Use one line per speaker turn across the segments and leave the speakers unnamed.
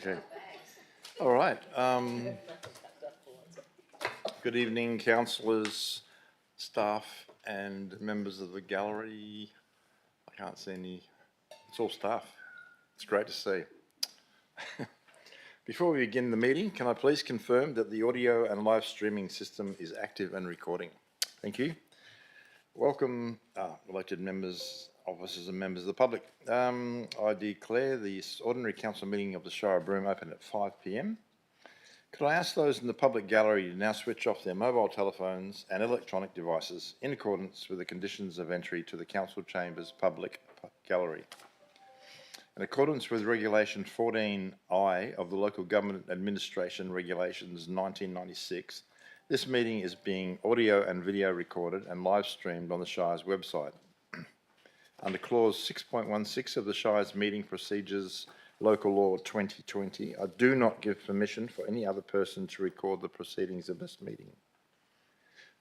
Okay. All right. Good evening, councillors, staff and members of the gallery. I can't see any. It's all staff. It's great to see. Before we begin the meeting, can I please confirm that the audio and live streaming system is active and recording? Thank you. Welcome, elected members, officers and members of the public. I declare the ordinary council meeting of the Shire of Broome open at 5 p.m. Could I ask those in the public gallery to now switch off their mobile telephones and electronic devices in accordance with the conditions of entry to the council chambers public gallery? In accordance with Regulation 14I of the Local Government Administration Regulations 1996, this meeting is being audio and video recorded and live streamed on the Shire's website. Under Clause 6.16 of the Shire's Meeting Procedures Local Law 2020, I do not give permission for any other person to record the proceedings of this meeting.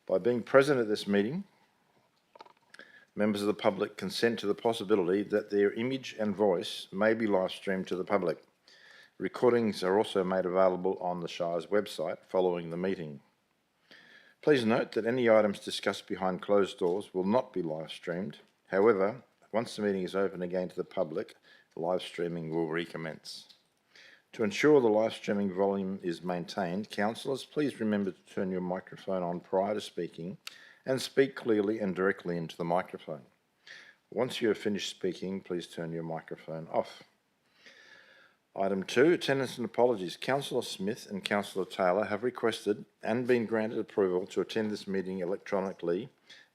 By being present at this meeting, members of the public consent to the possibility that their image and voice may be live streamed to the public. Recordings are also made available on the Shire's website following the meeting. Please note that any items discussed behind closed doors will not be live streamed. However, once the meeting is open again to the public, live streaming will recommence. To ensure the live streaming volume is maintained, councillors, please remember to turn your microphone on prior to speaking and speak clearly and directly into the microphone. Once you have finished speaking, please turn your microphone off. Item 2, attendance and apologies. Councillor Smith and Councillor Taylor have requested and been granted approval to attend this meeting electronically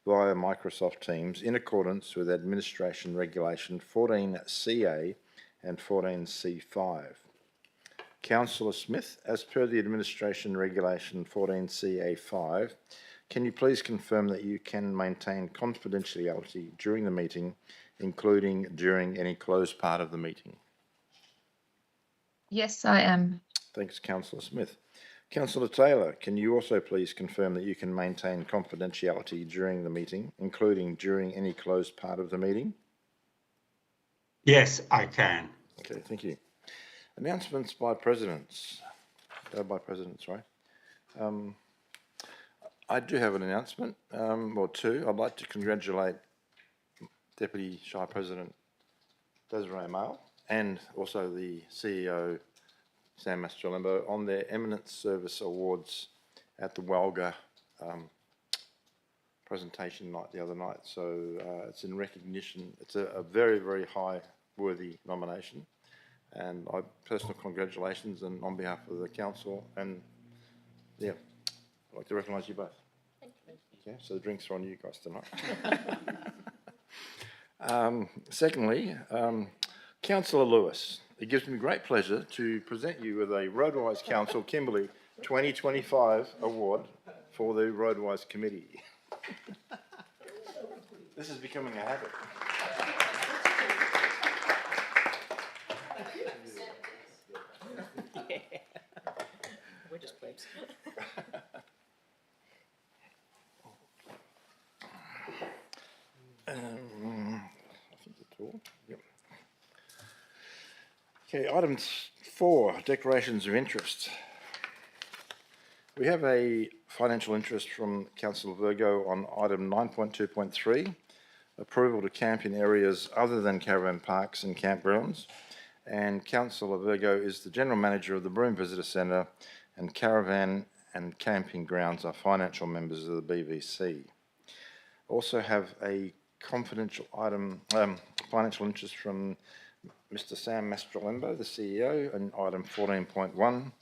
via Microsoft Teams in accordance with Administration Regulation 14CA and 14C5. Councillor Smith, as per the Administration Regulation 14CA5, can you please confirm that you can maintain confidentiality during the meeting, including during any closed part of the meeting?
Yes, I am.
Thanks, Councillor Smith. Councillor Taylor, can you also please confirm that you can maintain confidentiality during the meeting, including during any closed part of the meeting?
Yes, I can.
Okay, thank you. Announcements by presidents. Right? I do have an announcement, or two. I'd like to congratulate Deputy Shire President Desiree Mail and also the CEO Sam Mastrolembo on their Eminent Service Awards at the Walga presentation night the other night. So it's in recognition. It's a very, very high worthy nomination, and personal congratulations and on behalf of the council, and yeah, I'd like to recognise you both.
Thank you.
Okay, so the drinks are on you guys tonight. Secondly, Councillor Lewis, it gives me great pleasure to present you with a Roadwise Council Kimberley 2025 award for the Roadwise Committee. This is becoming a habit.
We're just plebs.
I think that's all. Yep. Okay, item 4, declarations of interest. We have a financial interest from Councillor Virgo on item 9.2.3, approval to camp in areas other than caravan parks and campgrounds. And Councillor Virgo is the General Manager of the Broome Visitor Centre, and caravan and camping grounds are financial members of the BVC. Also have a confidential item, financial interest from Mr. Sam Mastrolembo, the CEO, and item 14.1,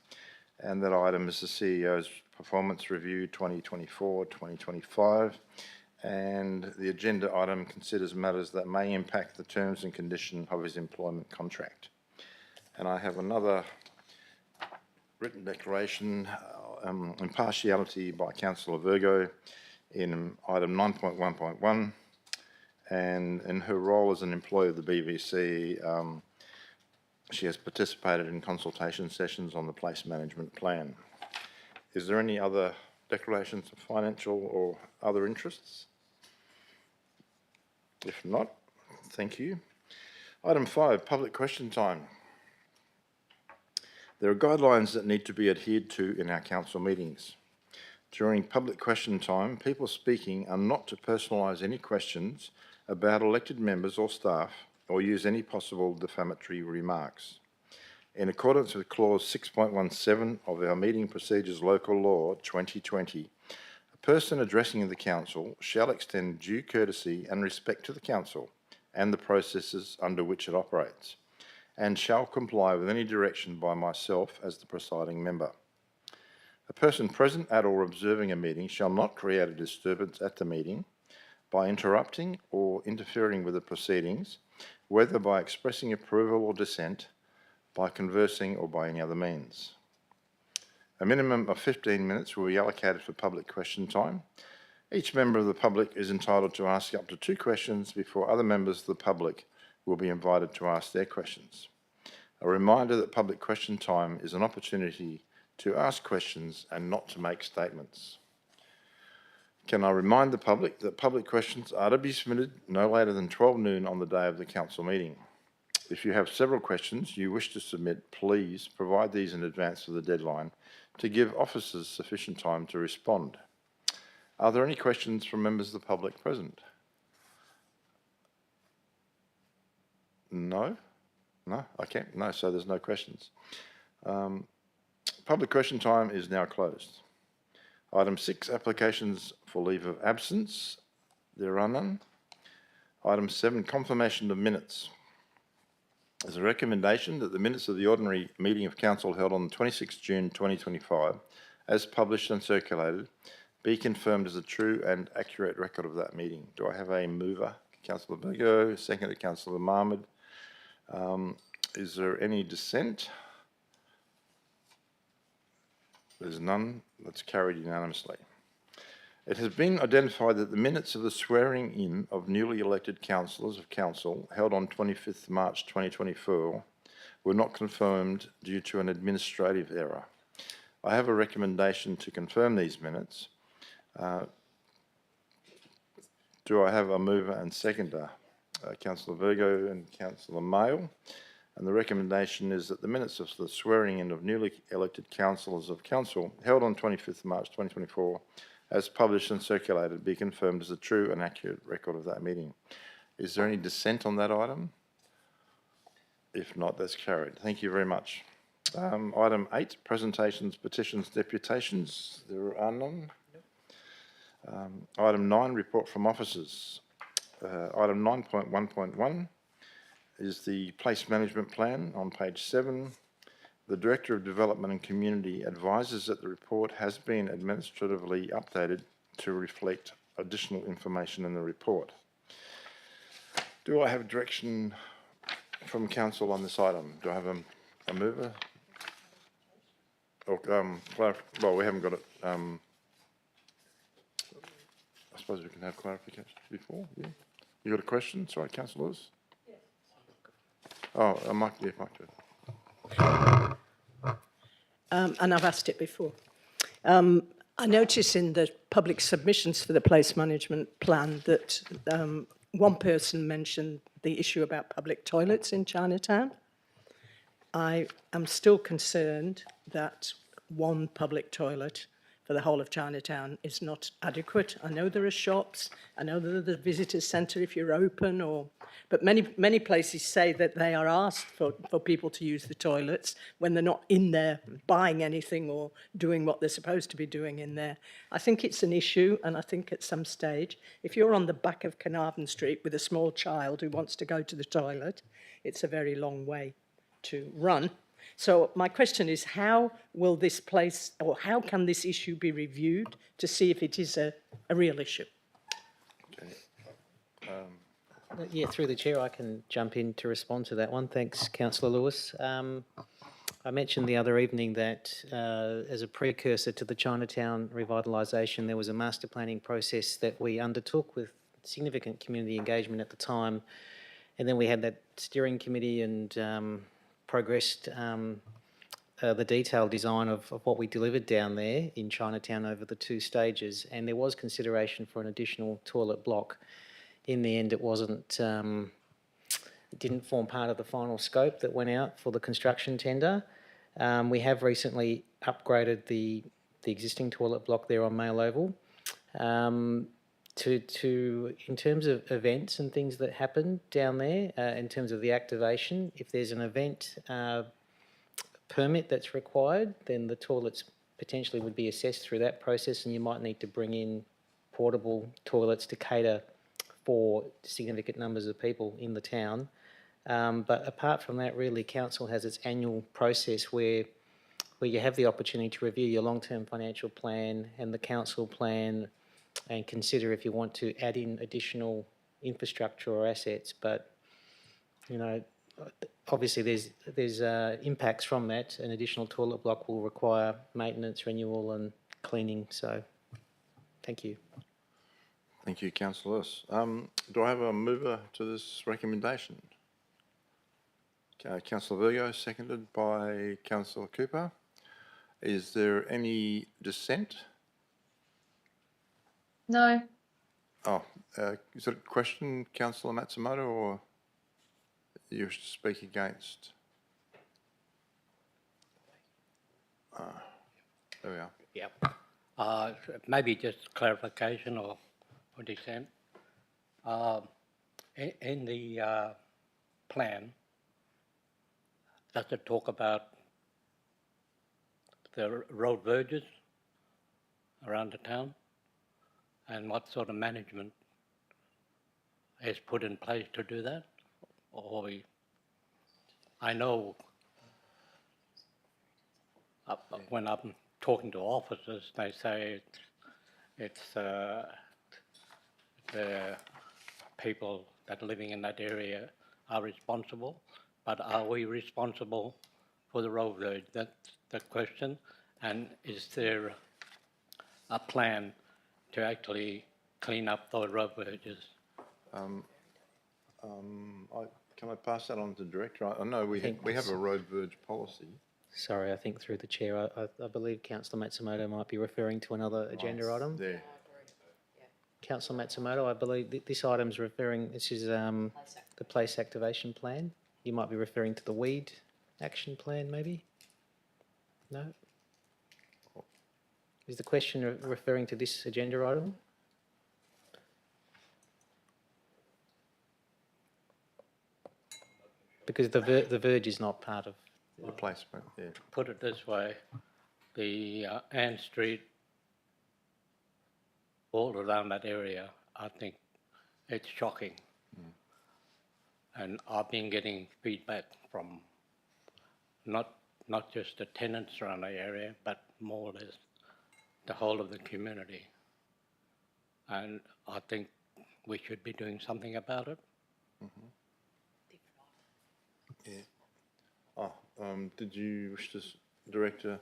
and that item is the CEO's Performance Review 2024-2025, and the agenda item considers matters that may impact the terms and conditions of his employment contract. And I have another written declaration, impartiality by Councillor Virgo in item 9.1.1, and in her role as an employee of the BVC, she has participated in consultation sessions on the place management plan. Is there any other declarations of financial or other interests? If not, thank you. Item 5, public question time. There are guidelines that need to be adhered to in our council meetings. During public question time, people speaking are not to personalise any questions about elected members or staff or use any possible defamatory remarks. In accordance with Clause 6.17 of our Meeting Procedures Local Law 2020, a person addressing the Council shall extend due courtesy and respect to the Council and the processes under which it operates, and shall comply with any direction by myself as the presiding member. A person present at or observing a meeting shall not create a disturbance at the meeting by interrupting or interfering with the proceedings, whether by expressing approval or dissent, by conversing or by any other means. A minimum of 15 minutes will be allocated for public question time. Each member of the public is entitled to ask up to 2 questions before other members of the public will be invited to ask their questions. A reminder that public question time is an opportunity to ask questions and not to make statements. Can I remind the public that public questions are to be submitted no later than 12 noon on the day of the council meeting. If you have several questions you wish to submit, please provide these in advance of the deadline to give officers sufficient time to respond. Are there any questions from members of the public present? No? No? Okay, no, so there's no questions. Public question time is now closed. Item 6, applications for leave of absence. There are none. Item 7, confirmation of minutes. There's a recommendation that the minutes of the ordinary meeting of council held on 26 June 2025, as published and circulated, be confirmed as a true and accurate record of that meeting. Do I have a mover? Councillor Virgo, seconded Councillor Mahmood. Is there any dissent? There's none. That's carried unanimously. It has been identified that the minutes of the swearing in of newly elected councillors of council held on 25th March 2024 were not confirmed due to an administrative error. I have a recommendation to confirm these minutes. Do I have a mover and seconder? Councillor Virgo and Councillor Mayle. And the recommendation is that the minutes of the swearing in of newly elected councillors of council held on 25th March 2024, as published and circulated, be confirmed as a true and accurate record of that meeting. Is there any dissent on that item? If not, that's carried. Thank you very much. Item 8, presentations, petitions, deputations. There are none. Item 9, report from officers. Item 9.1.1 is the place management plan on page 7. The Director of Development and Community advises that the report has been administratively updated to reflect additional information in the report. Do I have direction from council on this item? Do I have a mover? Or, well, we haven't got it. I suppose we can have clarification before. Yeah. You got a question? Sorry, Councillor Lewis. Yes. Oh, Mike. Yeah, Mike.
And I've asked it before. I notice in the public submissions for the place management plan that one person mentioned the issue about public toilets in Chinatown. I am still concerned that one public toilet for the whole of Chinatown is not adequate. I know there are shops, I know there's the visitor centre if you're open, but many places say that they are asked for people to use the toilets when they're not in there buying anything or doing what they're supposed to be doing in there. I think it's an issue, and I think at some stage, if you're on the back of Carnarvon Street with a small child who wants to go to the toilet, it's a very long way to run. So my question is, how will this place, or how can this issue be reviewed to see if it is a real issue?
Okay.
Yeah, through the chair, I can jump in to respond to that one. Thanks, Councillor Lewis. I mentioned the other evening that as a precursor to the Chinatown revitalisation, there was a master planning process that we undertook with significant community engagement at the time. And then we had that steering committee and progressed the detailed design of what we delivered down there in Chinatown over the 2 stages, and there was consideration for an additional toilet block. In the end, it wasn't. It didn't form part of the final scope that went out for the construction tender. We have recently upgraded the existing toilet block there on Mail Oval. In terms of events and things that happen down there, in terms of the activation, if there's an event permit that's required, then the toilets potentially would be assessed through that process, and you might need to bring in portable toilets to cater for significant numbers of people in the town. But apart from that, really, council has its annual process where you have the opportunity to review your long-term financial plan and the council plan and consider if you want to add in additional infrastructure or assets. But, you know, obviously there's impacts from that. An additional toilet block will require maintenance, renewal and cleaning. So, thank you.
Thank you, Councillor Lewis. Do I have a mover to this recommendation? Councillor Virgo, seconded by Councillor Cooper. Is there any dissent?
No.
Oh, is it a question, Councillor Matsumoto, or you wish to speak against? There we are.
Yep. Maybe just clarification or dissent. In the plan, does it talk about the road verges around the town and what sort of management is put in place to do that? Or I know when I'm talking to officers, they say it's the people that are living in that area are responsible, but are we responsible for the road verge? That's the question. And is there a plan to actually clean up those road verges?
Can I pass that on to the Director? I know we have a road verge policy.
Sorry, I think through the chair, I believe Councillor Matsumoto might be referring to another agenda item.
There.
Councillor Matsumoto, I believe this item's referring, this is the place activation plan. You might be referring to the weed action plan, maybe? No? Is the question referring to this agenda item? Because the verge is not part of...
Replacement, yeah.
Put it this way, the Ann Street, all around that area, I think it's shocking. And I've been getting feedback from not just the tenants around the area, but more or less the whole of the community. And I think we should be doing something about it.
Yeah. Did you wish to, Director?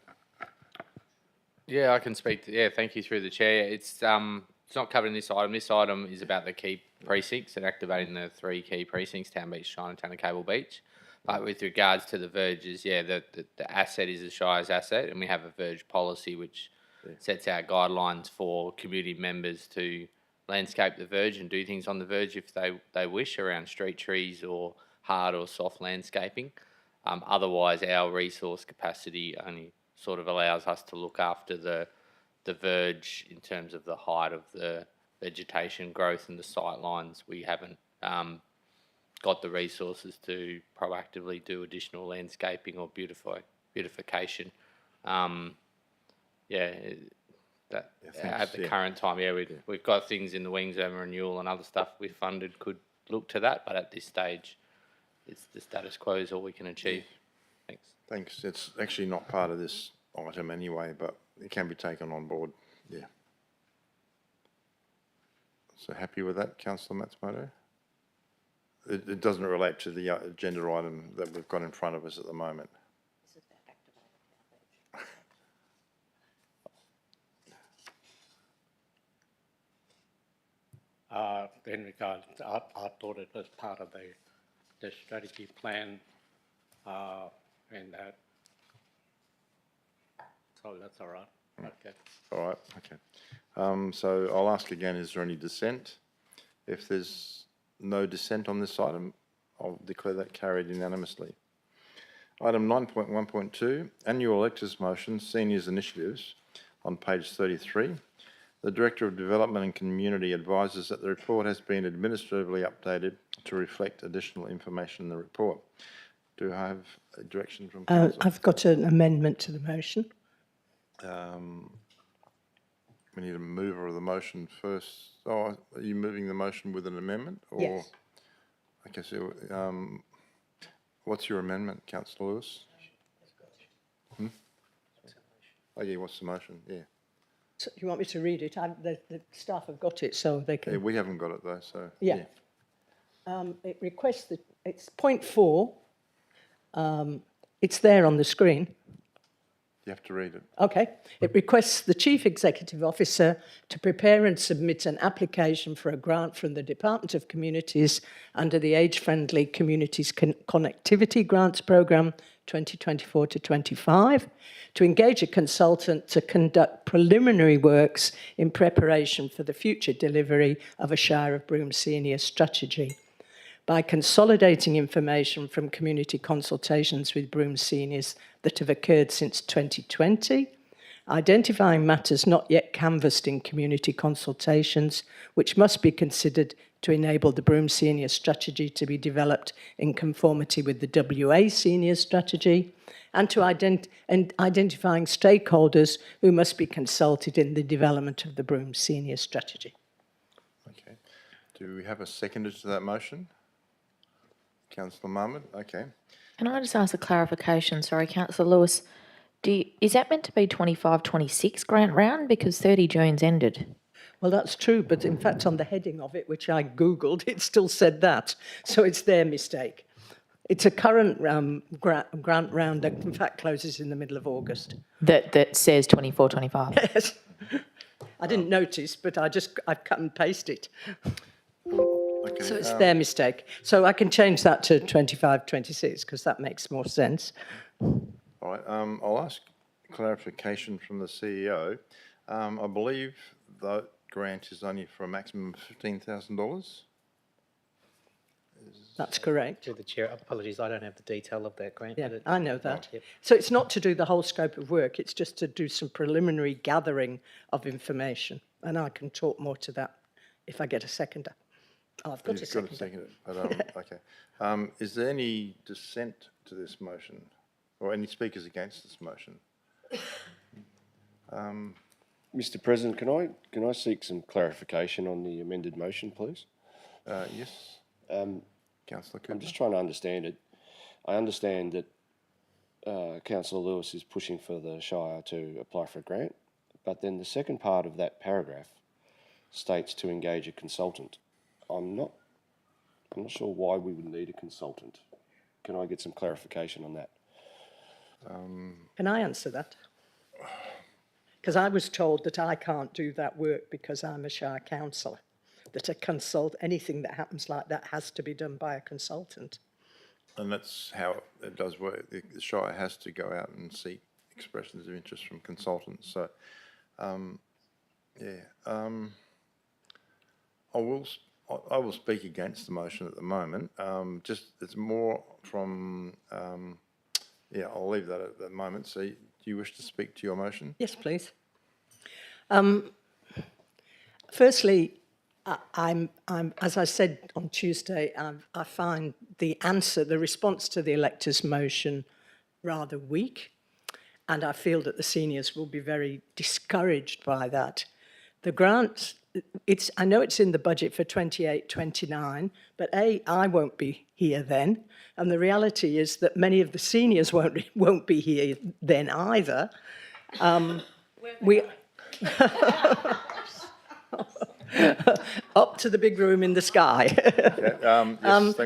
Yeah, I can speak. Thank you through the chair. It's not covered in this item. This item is about the key precincts and activating the 3 key precincts: Town Beach, Chinatown, and Cable Beach. But with regards to the verges, the asset is the Shire's asset, and we have a verge policy which sets out guidelines for community members to landscape the verge and do things on the verge if they wish, around street trees or hard or soft landscaping. Otherwise, our resource capacity only sort of allows us to look after the verge in terms of the height of the vegetation growth and the sight lines. We haven't got the resources to proactively do additional landscaping or beautification. At the current time, we've got things in the wings over renewal and other stuff we funded could look to that, but at this stage, it's the status quo is all we can achieve. Thanks.
Thanks. It's actually not part of this item anyway, but it can be taken on board. Yeah. So happy with that, Councillor Matsumoto? It doesn't relate to the agenda item that we've got in front of us at the moment.
In regards, I thought it was part of the strategy plan, and that. So that's all right. Okay.
All right, okay. So I'll ask again, is there any dissent? If there's no dissent on this item, I'll declare that carried unanimously. Item 9.1.2, Annual Electors Motion, Seniors Initiatives, on page 33. The Director of Development and Community advises that the report has been administratively updated to reflect additional information in the report. Do I have a direction from Council?
I've got an amendment to the motion.
We need a mover of the motion first. Oh, are you moving the motion with an amendment? Or?
Yes.
Okay, so what's your amendment, Councillor Lewis? Oh, yeah, what's the motion? Yeah.
So you want me to read it? The staff have got it, so they
Yeah,
can.
we haven't got it though, so.
Yeah. It requests that it's point 4. It's there on the screen.
You have to read it.
Okay. It requests the Chief Executive Officer to prepare and submit an application for a grant from the Department of Communities under the Age-Friendly Communities Connectivity Grants Programme 2024 to 25 to engage a consultant to conduct preliminary works in preparation for the future delivery of a Shire of Broome senior strategy. By consolidating information from community consultations with Broome seniors that have occurred since 2020, identifying matters not yet canvassed in community consultations, which must be considered to enable the Broome senior strategy to be developed in conformity with the WA senior strategy, and to identifying stakeholders who must be consulted in the development of the Broome senior strategy.
Okay. Do we have a seconder to that motion? Councillor Marmot, okay.
Can I just ask a clarification? Sorry, Councillor Lewis. Is that meant to be 25-26 grant round? Because 30 June's ended.
Well, that's true, but in fact, on the heading of it, which I Googled, it still said that. So it's their mistake. It's a current grant round that, in fact, closes in the middle of August.
That says 24-25.
Yes. I didn't notice, but I've cut and pasted it.
Okay.
So it's their mistake. So I can change that to 25-26 because that makes more sense.
All right, I'll ask clarification from the CEO. I believe the grant is only for a maximum of $15,000.
That's correct.
To the Chair, apologies, I don't have the detail of that grant.
Yeah,
but
I know that.
Yep.
So it's not to do the whole scope of work, it's just to do some preliminary gathering of information. And I can talk more to that if I get a seconder. Oh, I've got a seconder.
Got a seconder, but, okay. Is there any dissent to this motion or any speakers against this motion?
Mr. President, can I seek some clarification on the amended motion, please?
Yes. Councillor Cooper.
I'm just trying to understand it. I understand that Councillor Lewis is pushing for the Shire to apply for a grant, but then the second part of that paragraph states to engage a consultant. I'm not sure why we would need a consultant. Can I get some clarification on that?
Can I answer that? Because I was told that I can't do that work because I'm a Shire councillor, that anything that happens like that has to be done by a consultant.
And that's how it does work. The Shire has to go out and seek expressions of interest from consultants. So, I will speak against the motion at the moment. Just it's more from, I'll leave that at the moment. So, do you wish to speak to your motion?
Yes, please. Firstly, I'm as I said on Tuesday, I find the response to the electors' motion rather weak, and I feel that the seniors will be very discouraged by that. The grant, I know it's in the budget for 28-29, but I won't be here then, and the reality is that many of the seniors won't be here then either. Up to the big room in the sky.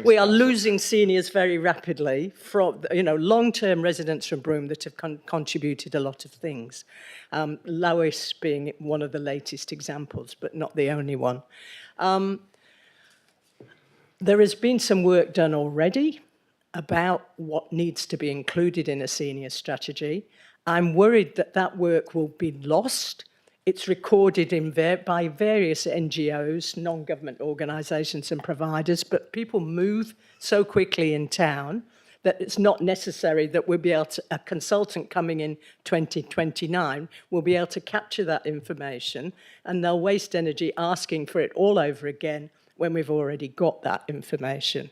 We are losing seniors very rapidly from, long-term residents from Broome that have contributed a lot of things. Lois being one of the latest examples, but not the only one. There has been some work done already about what needs to be included in a senior strategy. I'm worried that that work will be lost. It's recorded by various NGOs, non-government organisations and providers, but people move so quickly in town that it's not necessary that we'll be able to, a consultant coming in 2029 will be able to capture that information, and they'll waste energy asking for it all over again when we've already got that information.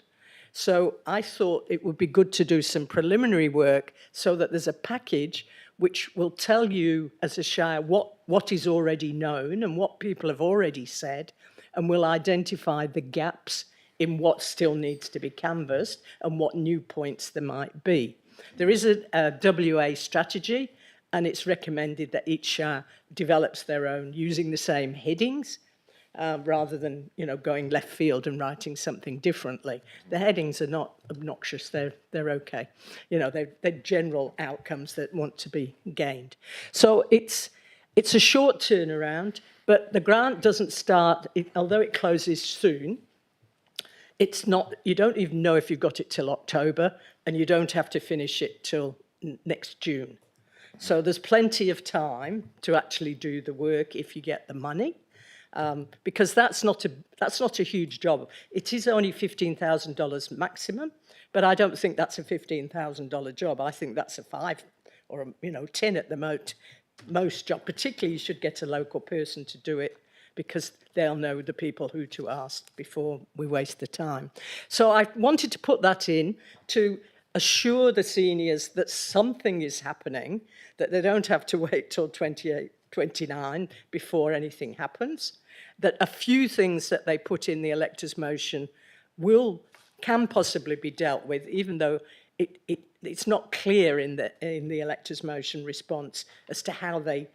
So I thought it would be good to do some preliminary work so that there's a package which will tell you as a Shire what is already known and what people have already said, and will identify the gaps in what still needs to be canvassed and what new points there might be. There is a WA strategy, and it's recommended that each Shire develops their own using the same headings, rather than, going left field and writing something differently. The headings are not obnoxious, they're okay. They're general outcomes that want to be gained. So it's a short turnaround, but the grant doesn't start, although it closes soon, it's not, you don't even know if you've got it till October, and you don't have to finish it till next June. So there's plenty of time to actually do the work if you get the money. Because that's not a huge job. It is only $15,000 maximum, but I don't think that's a $15,000 job. I think that's a 5 or 10 at the most job. Particularly, you should get a local person to do it, because they'll know the people who to ask before we waste the time. So I wanted to put that in to assure the seniors that something is happening, that they don't have to wait till 29 before anything happens, that a few things that they put in the electors' motion can possibly be dealt with, even though it's not clear in the electors' motion response as to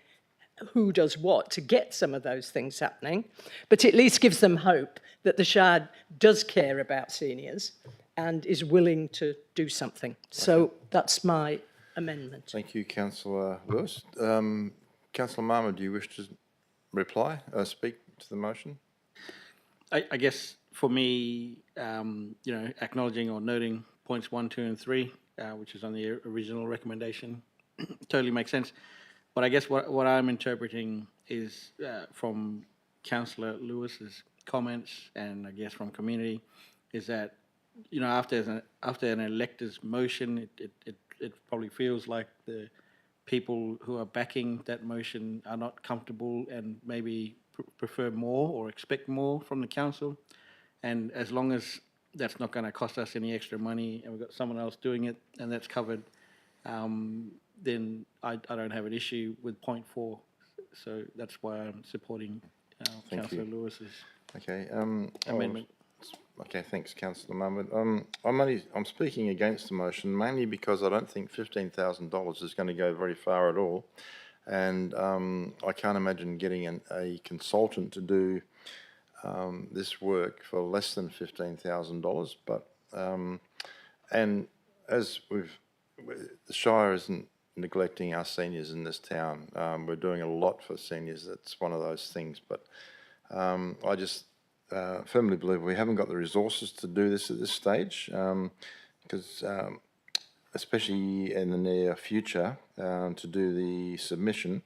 who does what to get some of those things happening, but at least gives them hope that the Shire does care about seniors and is willing to do something. So that's my amendment.
Thank you, Councillor Lewis. Councillor Marmer, do you wish to speak to the motion?
I guess for me, acknowledging or noting points 1, 2, and 3, which is on the original recommendation, totally makes sense. But I guess what I'm interpreting is from Councillor Lewis's comments, and I guess from community, is that after an elector's motion, it probably feels like the people who are backing that motion are not comfortable and maybe prefer more or expect more from the council. And as long as that's not going to cost us any extra money and we've got someone else doing it and that's covered, then I don't have an issue with point 4. So that's why I'm supporting Councillor Lewis's amendment.
Okay, thanks, Councillor Marmer. I'm speaking against the motion mainly because I don't think $15,000 is going to go very far at all, and I can't imagine getting a consultant to do this work for less than $15,000. But and as the Shire isn't neglecting our seniors in this town. We're doing a lot for seniors. That's one of those things. But I just firmly believe we haven't got the resources to do this at this stage, because especially in the near future, to do the submission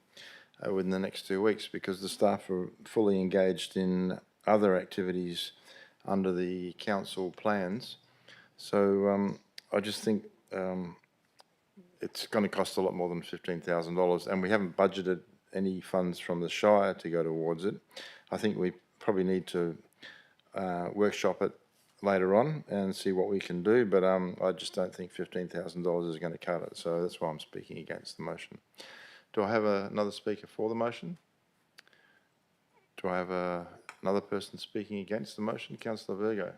within the next 2 weeks, because the staff are fully engaged in other activities under the council plans. So I just think it's going to cost a lot more than $15,000, and we haven't budgeted any funds from the Shire to go towards it. I think we probably need to workshop it later on and see what we can do, but I just don't think $15,000 is going to cut it, so that's why I'm speaking against the motion. Do I have another speaker for the motion? Do I have another person speaking against the motion? Councillor Virgo.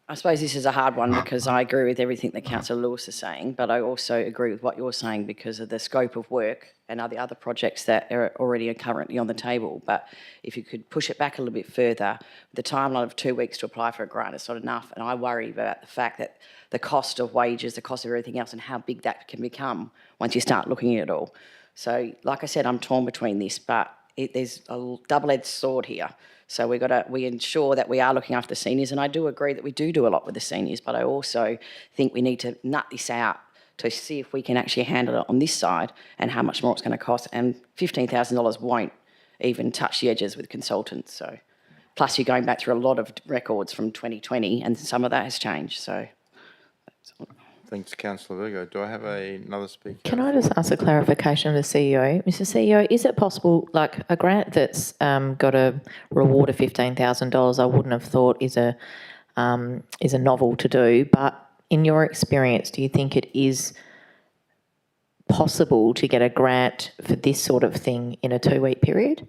I suppose this is a hard one because I agree with everything that Councillor Lewis is saying, but I also agree with what you're saying because of the scope of work and the other projects that are already currently on the table. But if you could push it back a little bit further, the timeline of 2 weeks to apply for a grant is not enough. And I worry about the fact that the cost of wages, the cost of everything else, and how big that can become once you start looking at it all. So, like I said, I'm torn between this, but there's a double-edged sword here. So we ensure that we are looking after the seniors, and I do agree that we do a lot with the seniors, but I also think we need to nut this out to see if we can actually handle it on this side and how much more it's going to cost. And $15,000 won't even touch the edges with consultants. So, plus you're going back through a lot of records from 2020, and some of that has changed. So. That's all.
Thanks, Councillor Virgo. Do I have another speaker?
Can I just ask a clarification of the CEO? Mr. CEO, is it possible, like a grant that's got a reward of $15,000, I wouldn't have thought is a novel to do, but in your experience, do you think it is possible to get a grant for this sort of thing in a 2-week period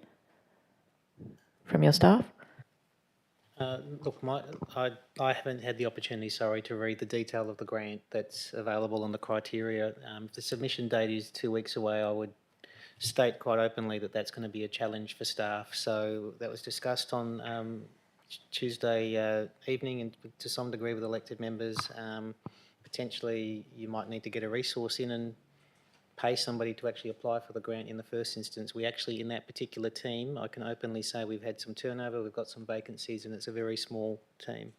from your staff?
Look, I haven't had the opportunity, sorry, to read the detail of the grant that's available and the criteria. If the submission date is 2 weeks away, I would state quite openly that that's going to be a challenge for staff. So that was discussed on Tuesday evening and to some degree with elected members. Potentially you might need to get a resource in and pay somebody to actually apply for the grant in the first instance. We actually, in that particular team, I can openly say we've had some turnover, we've got some vacancies, and it's a very small team.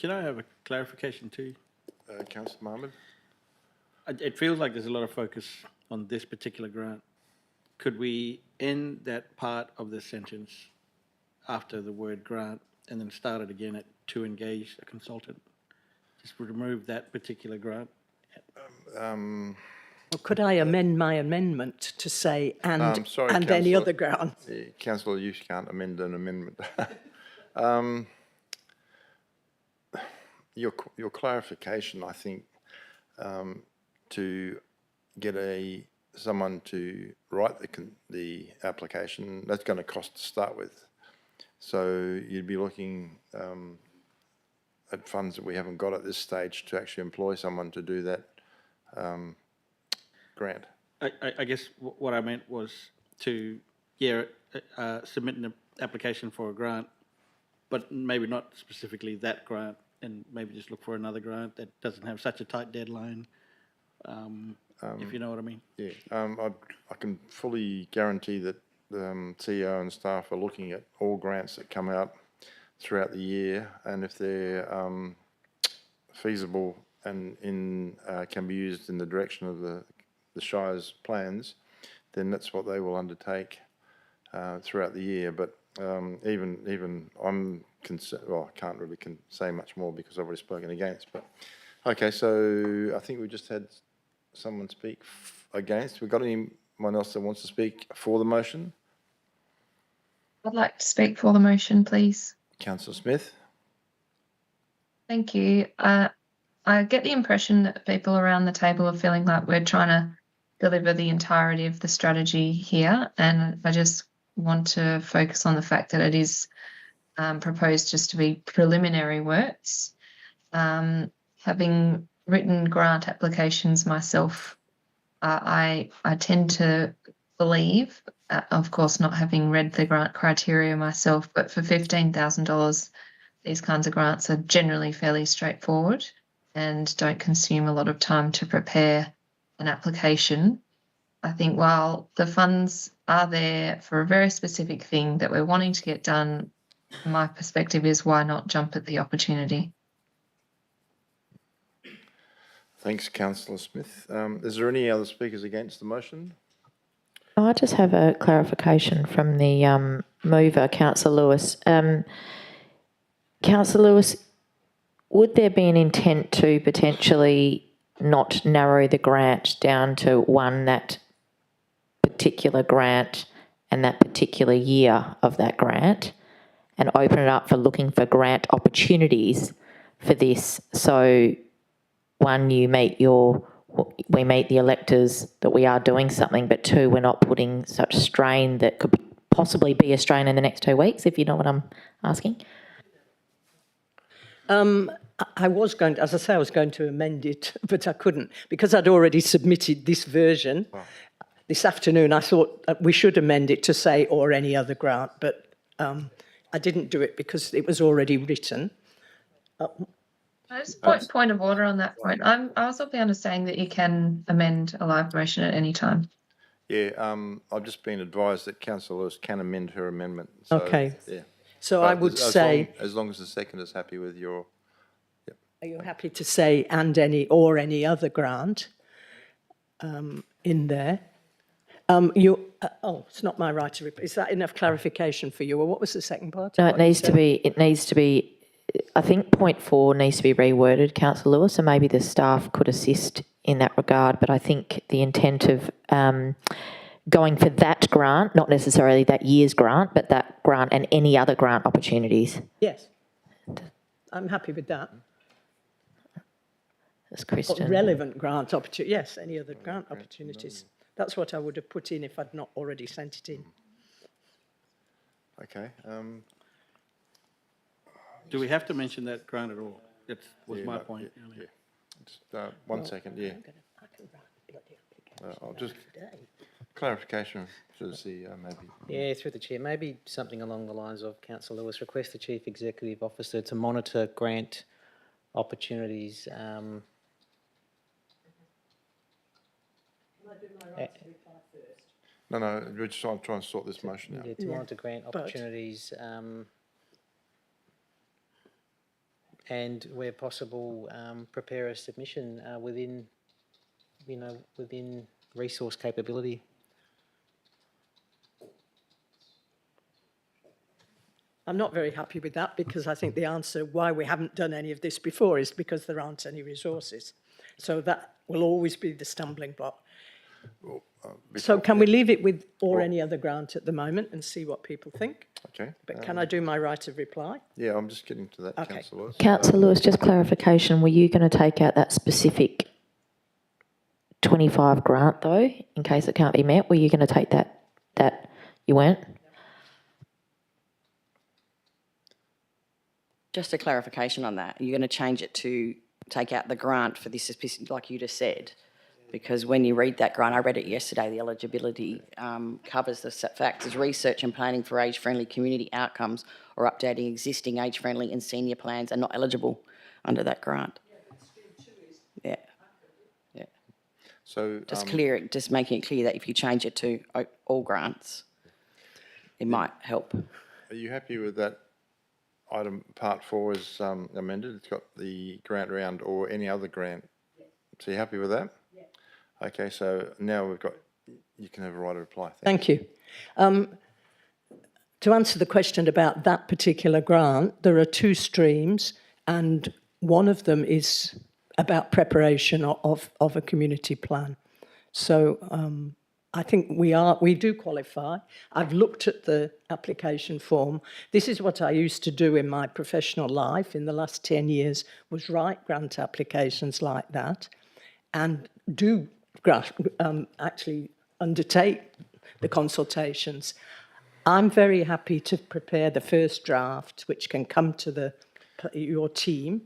Can I have a clarification too?
Councillor Mohammed?
It feels like there's a lot of focus on this particular grant. Could we end that part of the sentence after the word grant and then start it again at to engage a consultant? Just remove that particular grant.
Well, could I amend my amendment to say and
sorry,
any
Councillor.
other ground?
Councillor, you can't amend an amendment. Your clarification, I think, to get someone to write the application, that's going to cost to start with. So you'd be looking at funds that we haven't got at this stage to actually employ someone to do that grant.
I guess what I meant was to, submit an application for a grant, but maybe not specifically that grant, and maybe just look for another grant that doesn't have such a tight deadline, if you know what I mean.
Yeah, I can fully guarantee that the CEO and staff are looking at all grants that come out throughout the year, and if they're feasible and can be used in the direction of the Shire's plans, then that's what they will undertake throughout the year. But even I'm concerned. Well, I can't really say much more because I've already spoken against. But okay, so I think we just had someone speak against. We've got anyone else that wants to speak for the motion?
I'd like to speak for the motion, please.
Councillor Smith.
Thank you. I get the impression that people around the table are feeling like we're trying to deliver the entirety of the strategy here, and I just want to focus on the fact that it is proposed just to be preliminary works. Having written grant applications myself, I tend to believe, of course not having read the grant criteria myself, but for $15,000 these kinds of grants are generally fairly straightforward and don't consume a lot of time to prepare an application. I think while the funds are there for a very specific thing that we're wanting to get done, my perspective is why not jump at the opportunity?
Thanks, Councillor Smith. Is there any other speakers against the motion?
I just have a clarification from the mover, Councillor Lewis. Councillor Lewis, would there be an intent to potentially not narrow the grant down to that particular grant and that particular year of that grant, and open it up for looking for grant opportunities for this? So, one, we meet the electors that we are doing something, but two, we're not putting such strain that could possibly be a strain in the next 2 weeks, if you know what I'm asking.
I was going to amend it, but I couldn't because I'd already submitted this version. Wow. This afternoon I thought we should amend it to say or any other grant, but I didn't do it because it was already written.
Just point of order on that point. I was of the understanding that you can amend a live motion at any time.
Yeah, I've just been advised that Councillor Lewis can amend her amendment. So,
okay.
Yeah.
So I would say...
As long as the second is happy with your... Yep.
Are you happy to say and any other grant in there? It's not my right to... Is that enough clarification for you? Or what was the second part?
No, it needs to be I think point 4 needs to be reworded, Councillor Lewis, and maybe the staff could assist in that regard. But I think the intent of going for that grant, not necessarily that year's grant, but that grant and any other grant opportunities.
Yes, I'm happy with that.
That's
Or
Kristen.
relevant grant opportunity, yes, any other grant opportunities. That's what I would have put in if I'd not already sent it in.
Okay.
Do we have to mention that grant at all? That was my
no,
point.
Yeah. Just, 1 second, yeah. I'll just clarification to the CEO, maybe.
Yeah, through the chair, maybe something along the lines of Councillor Lewis, request the Chief Executive Officer to monitor grant opportunities.
No, we're just trying to sort this motion out.
To monitor grant opportunities, and where possible, prepare a submission within resource capability.
I'm not very happy with that because I think the answer why we haven't done any of this before is because there aren't any resources. So that will always be the stumbling block. So can we leave it with or any other grant at the moment and see what people think?
Okay.
But can I do my right of reply?
Yeah, I'm just getting to that,
Okay.
Councillor Lewis.
Councillor Lewis, just clarification, were you going to take out that specific 25 grant though, in case it can't be met? Were you going to take that you weren't?
Just a clarification on that. You're going to change it to take out the grant for this, like you just said, because when you read that grant, I read it yesterday, the eligibility covers the factors, research and planning for age-friendly community outcomes or updating existing age-friendly and senior plans are not eligible under that grant. Yeah. Yeah.
So
Just making it clear that if you change it to all grants, it might help.
are you happy with that item part 4 is amended? It's got the grant round or any other grant. So you happy with that? Yeah. Okay, so now you can have a right of reply.
Thank you. To answer the question about that particular grant, there are 2 streams and one of them is about preparation of a community plan. So I think we do qualify. I've looked at the application form. This is what I used to do in my professional life in the last 10 years, was write grant applications like that and do actually undertake the consultations. I'm very happy to prepare the first draft, which can come to your team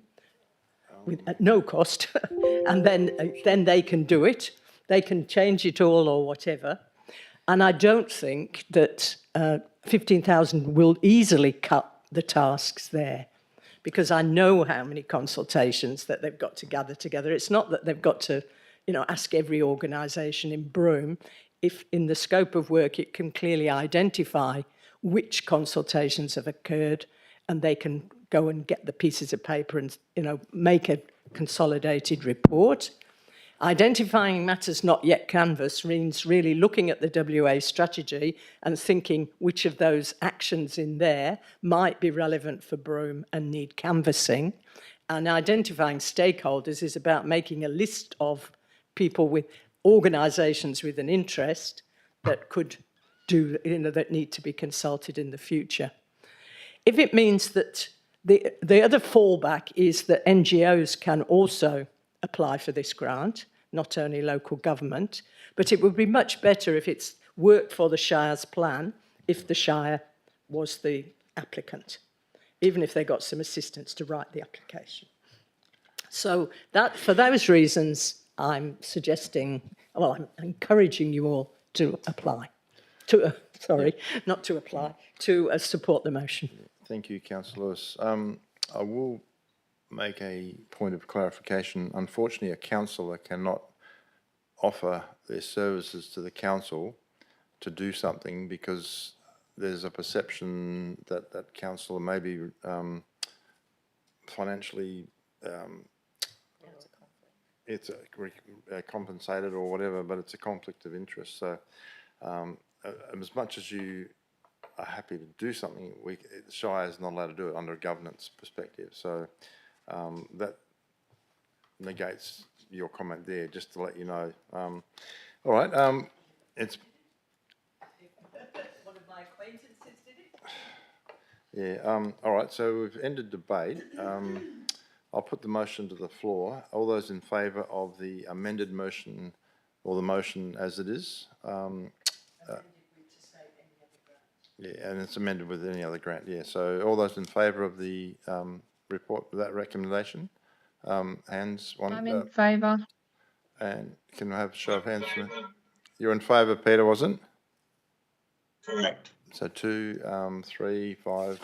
at no cost, and then they can do it. They can change it all or whatever. And I don't think that 15,000 will easily cut the tasks there, because I know how many consultations that they've got to gather together. It's not that they've got to, ask every organisation in Broome. If in the scope of work it can clearly identify which consultations have occurred, and they can go and get the pieces of paper and, make a consolidated report. Identifying matters not yet canvassed means really looking at the WA strategy and thinking which of those actions in there might be relevant for Broome and need canvassing. And identifying stakeholders is about making a list of people with organisations with an interest that could do, that need to be consulted in the future. If it means that the other fallback is that NGOs can also apply for this grant, not only local government, but it would be much better if it's worked for the Shire's plan, if the Shire was the applicant, even if they got some assistance to write the application. So that, for those reasons, I'm suggesting, I'm encouraging you all to apply, to support the motion.
Thank you, Councillor Lewis. I will make a point of clarification. Unfortunately, a councillor cannot offer their services to the council to do something because there's a perception that that councillor may be financially it's compensated or whatever, but it's a conflict of interest. So as much as you are happy to do something, the Shire is not allowed to do it under a governance perspective. So that negates your comment there, just to let you know. All right, it's...
One of my acquaintances did it.
Yeah, all right, so we've ended debate. I'll put the motion to the floor. All those in favour of the amended motion, or the motion as it is? Yeah, and it's amended with any other grant, yeah. So all those in favour of the report, that recommendation? Hands, one.
I'm in favour.
And can I have a show of hands? You're in favour, Peter, wasn't?
Correct.
So 2, 3, 5.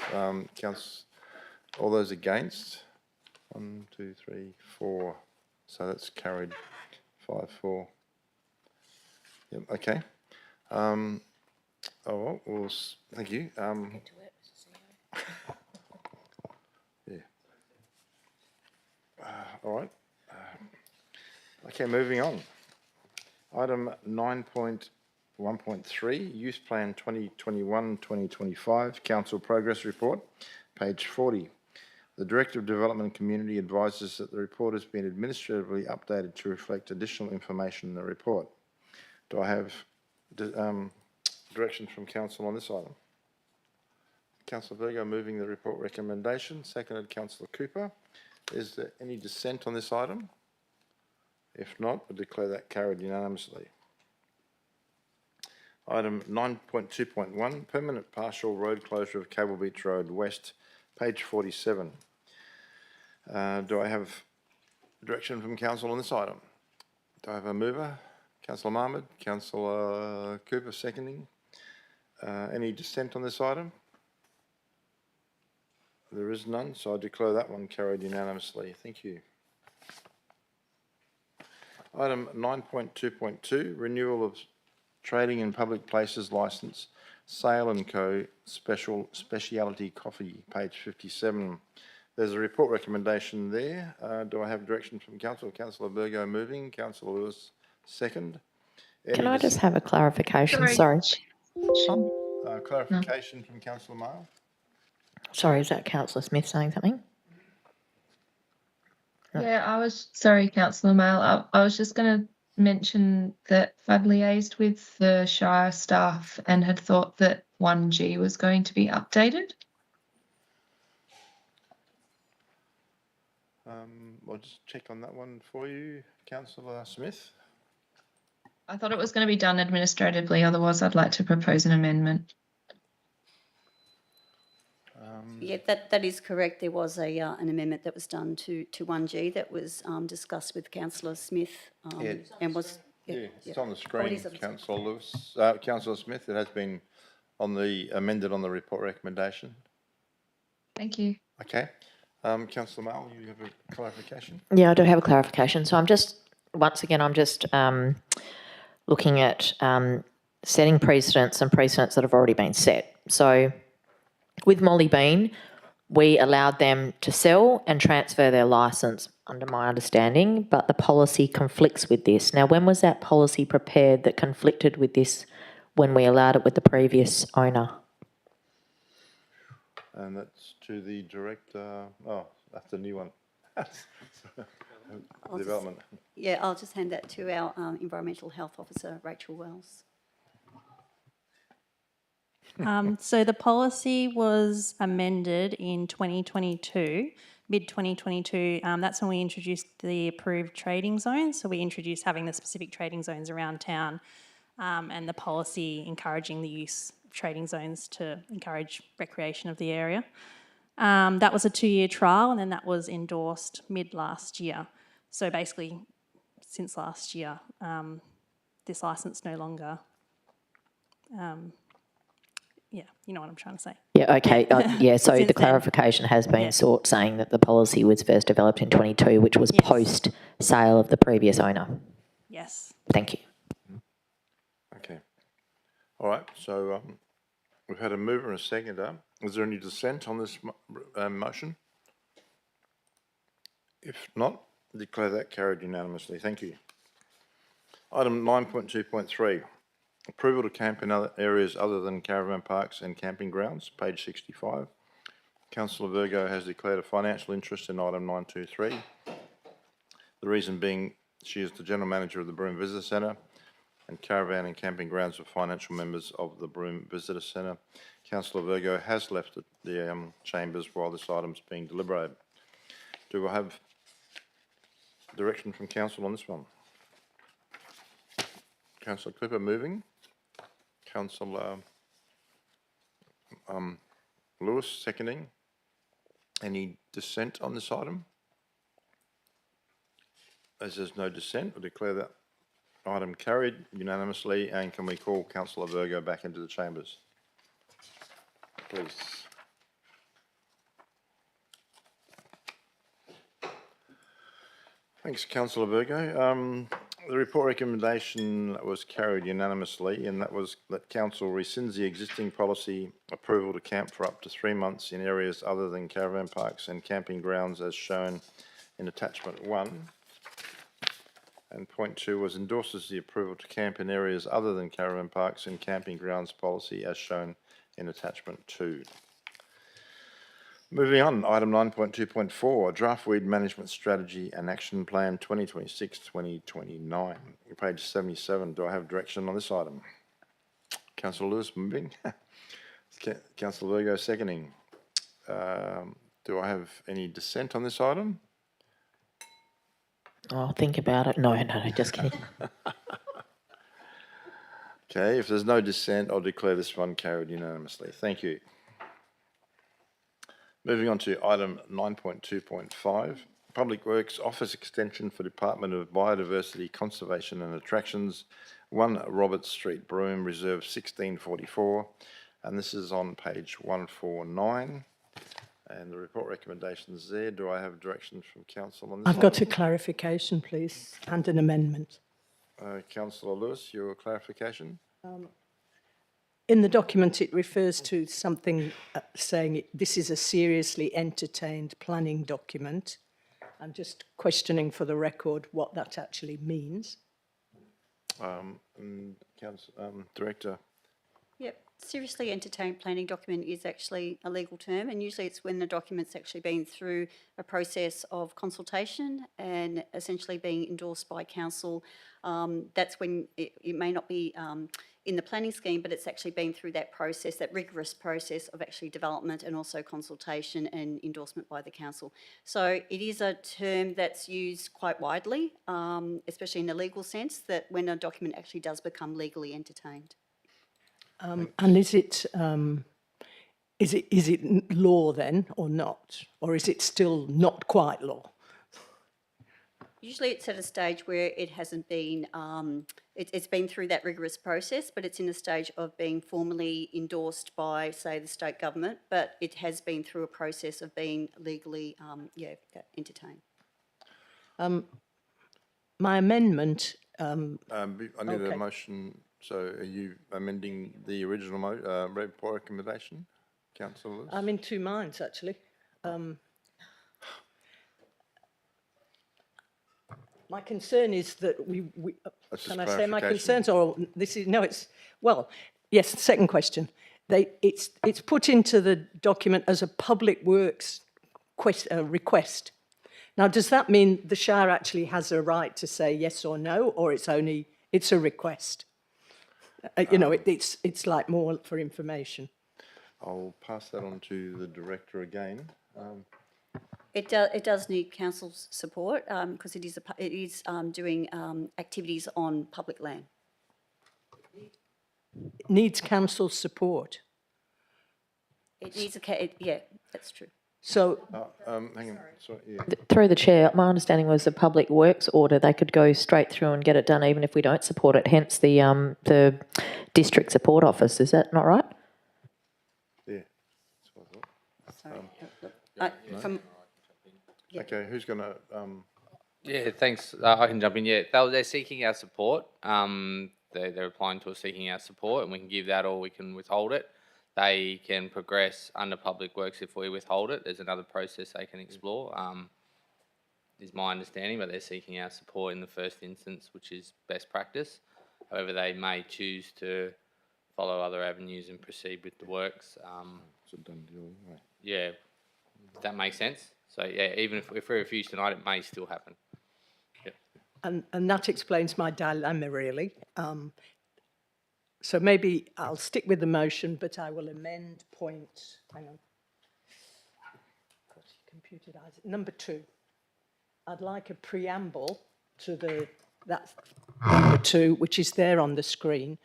All those against? 1, 2, 3, 4. So that's carried 5-4. Yep, okay. Oh, well, thank you. Yeah. All right. Okay, moving on. Item 9.1.3, Youth Plan 2021-2025, Council Progress Report, page 40. The Director of Development and Community advises that the report has been administratively updated to reflect additional information in the report. Do I have direction from Council on this item? Councillor Virgo moving the report recommendation, seconded Councillor Cooper. Is there any dissent on this item? If not, I declare that carried unanimously. Item 9.2.1, Permanent Partial Road Closure of Cable Beach Road West, page 47. Do I have direction from Council on this item? Do I have a mover? Councillor Mahmood, Councillor Cooper seconding. Any dissent on this item? There is none, so I declare that one carried unanimously. Thank you. Item 9.2.2, Renewal of Trading in Public Places Licence, Sale & Co. Speciality Coffee, page 57. There's a report recommendation there. Do I have direction from Council? Councillor Virgo moving, Councillor Lewis second.
Can I just have a clarification? Sorry.
Clarification from Councillor Mail.
Sorry, is that Councillor Smith saying something?
Yeah, sorry, Councillor Mail. I was just going to mention that I'd liaised with the Shire staff and had thought that 1G was going to be updated.
I'll just check on that one for you, Councillor Smith.
I thought it was going to be done administratively, otherwise I'd like to propose an amendment.
Yeah, that is correct. There was an amendment that was done to 1G that was discussed with Councillor Smith and was...
It's on the screen,
it is on the
Councillor Lewis. Councillor Smith, it has been amended on the report recommendation.
Thank you.
Okay. Councillor Mail, you have a clarification?
Yeah, I do have a clarification. So I'm just looking at setting precedents and precedents that have already been set. So with Molly Bean, we allowed them to sell and transfer their licence, under my understanding, but the policy conflicts with this. Now, when was that policy prepared that conflicted with this when we allowed it with the previous owner?
And that's to the director. That's the new one. Development.
I'll just hand that to our Environmental Health Officer, Rachel Wells.
So the policy was amended in 2022, mid-2022. That's when we introduced the approved trading zones. So we introduced having the specific trading zones around town and the policy encouraging the use of trading zones to encourage recreation of the area. That was a 2-year trial, and then that was endorsed mid-last year. So basically, since last year, this licence no longer... yeah, you know what I'm trying to say.
Yeah, okay. So the clarification has been sought, saying that the policy was first developed in 22, which was post-sale of the previous owner.
Yes.
Thank you.
Okay. All right, so we've had a mover and a seconder. Is there any dissent on this motion? If not, declare that carried unanimously. Thank you. Item 9.2.3. approval to camp in other areas other than caravan parks and camping grounds, page 65. Councillor Virgo has declared a financial interest in item 923. The reason being she is the General Manager of the Broome Visitor Centre and caravan and camping grounds of financial members of the Broome Visitor Centre. Councillor Virgo has left the chambers while this item is being deliberated. Do I have direction from council on this one? Councillor Clipper moving. Councillor Lewis seconding. Any dissent on this item? As there's no dissent, I declare that item carried unanimously. And can we call Councillor Virgo back into the chambers, please? Thanks, Councillor Virgo. The report recommendation was carried unanimously, and that was that council rescinds the existing policy approval to camp for up to 3 months in areas other than caravan parks and camping grounds as shown in attachment 1. And point 2 was endorses the approval to camp in areas other than caravan parks and camping grounds policy as shown in attachment 2. Moving on, item 9.2.4, draft weed management strategy and action plan 2026-2029. Page 77. Do I have direction on this item? Councillor Lewis moving. Councillor Virgo seconding. Do I have any dissent on this item?
I'll think about it. No, just kidding.
Okay, if there's no dissent, I'll declare this one carried unanimously. Thank you. Moving on to item 9.2.5, Public Works Office Extension for Department of Biodiversity, Conservation and Attractions, 1 Roberts Street, Broome, Reserve 1644. And this is on page 149. And the report recommendations there. Do I have direction from council on this?
I've got a clarification, please, and an amendment.
Councillor Lewis, your clarification?
In the document, it refers to something saying this is a seriously entertained planning document. I'm just questioning for the record what that actually means. Director.
Yep, seriously entertained planning document is actually a legal term, and usually it's when the document's actually been through a process of consultation and essentially being endorsed by council. That's when it may not be in the planning scheme, but it's actually been through that process, that rigorous process of actually development and also consultation and endorsement by the council. So it is a term that's used quite widely, especially in the legal sense, that when a document actually does become legally entertained.
And is it law then, or not? Or is it still not quite law?
Usually it's at a stage where it hasn't been, it's been through that rigorous process, but it's in a stage of being formally endorsed by, say, the state government, but it has been through a process of being legally, entertained.
My amendment...
I need a motion. So are you amending the original report recommendation, Councillor Lewis?
I'm in two minds, actually. My concern is that can I say my concerns, or this is, no, it's, well, yes, second question. It's put into the document as a public works request. Now, does that mean the Shire actually has a right to say yes or no, or it's a request? It's like more for information.
I'll pass that on to the director again.
It does need council's support because it is doing activities on public land.
It needs council's support.
It needs yeah, that's true.
So,
hang on. Sorry, yeah.
Through the chair, my understanding was the Public Works order, they could go straight through and get it done even if we don't support it, hence the district support office. Is that not right?
Yeah, that's what
Sorry.
Yeah. Okay, who's going to...
Yeah, thanks. I can jump in. Yeah, they're seeking our support. They're applying to us seeking our support, and we can give that or we can withhold it. They can progress under Public Works if we withhold it. There's another process they can explore, is my understanding, but they're seeking our support in the first instance, which is best practice. However, they may choose to follow other avenues and proceed with the works.
It's a done deal anyway.
Yeah, does that make sense? So yeah, even if we refuse tonight, it may still happen. Yep.
And that explains my dilemma, really. So maybe I'll stick with the motion, but I will amend point, hang on. Computerised. Number 2. I'd like a preamble to that's number 2, which is there on the screen,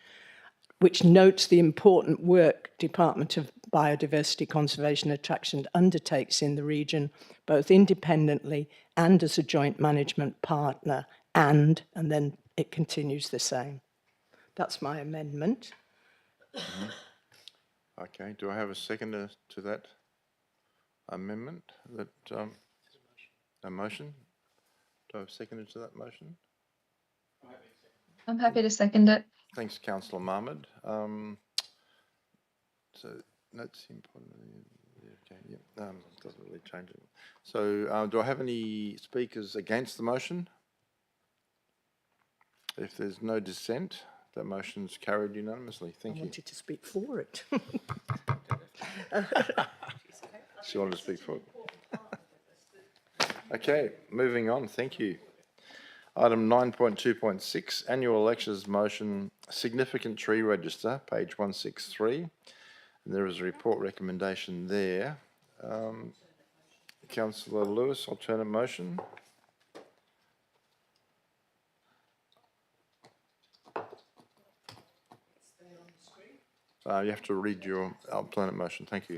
which notes the important work Department of Biodiversity Conservation Attraction undertakes in the region, both independently and as a joint management partner, and then it continues the same. That's my amendment.
Okay, do I have a seconder to that amendment, that, a motion? Do I have a seconder to that motion?
I'm happy to second it.
Thanks, councillor Mahmood. So that's important. Okay, yeah, doesn't really change it. So do I have any speakers against the motion? If there's no dissent, that motion's carried unanimously. Thank you.
I wanted to speak for it.
She wanted to speak for it. Okay, moving on. Thank you. Item 9.2.6, annual elections motion, significant tree register, page 163. And there is a report recommendation there. Councillor Lewis, alternate motion. You have to read your alternate motion. Thank you.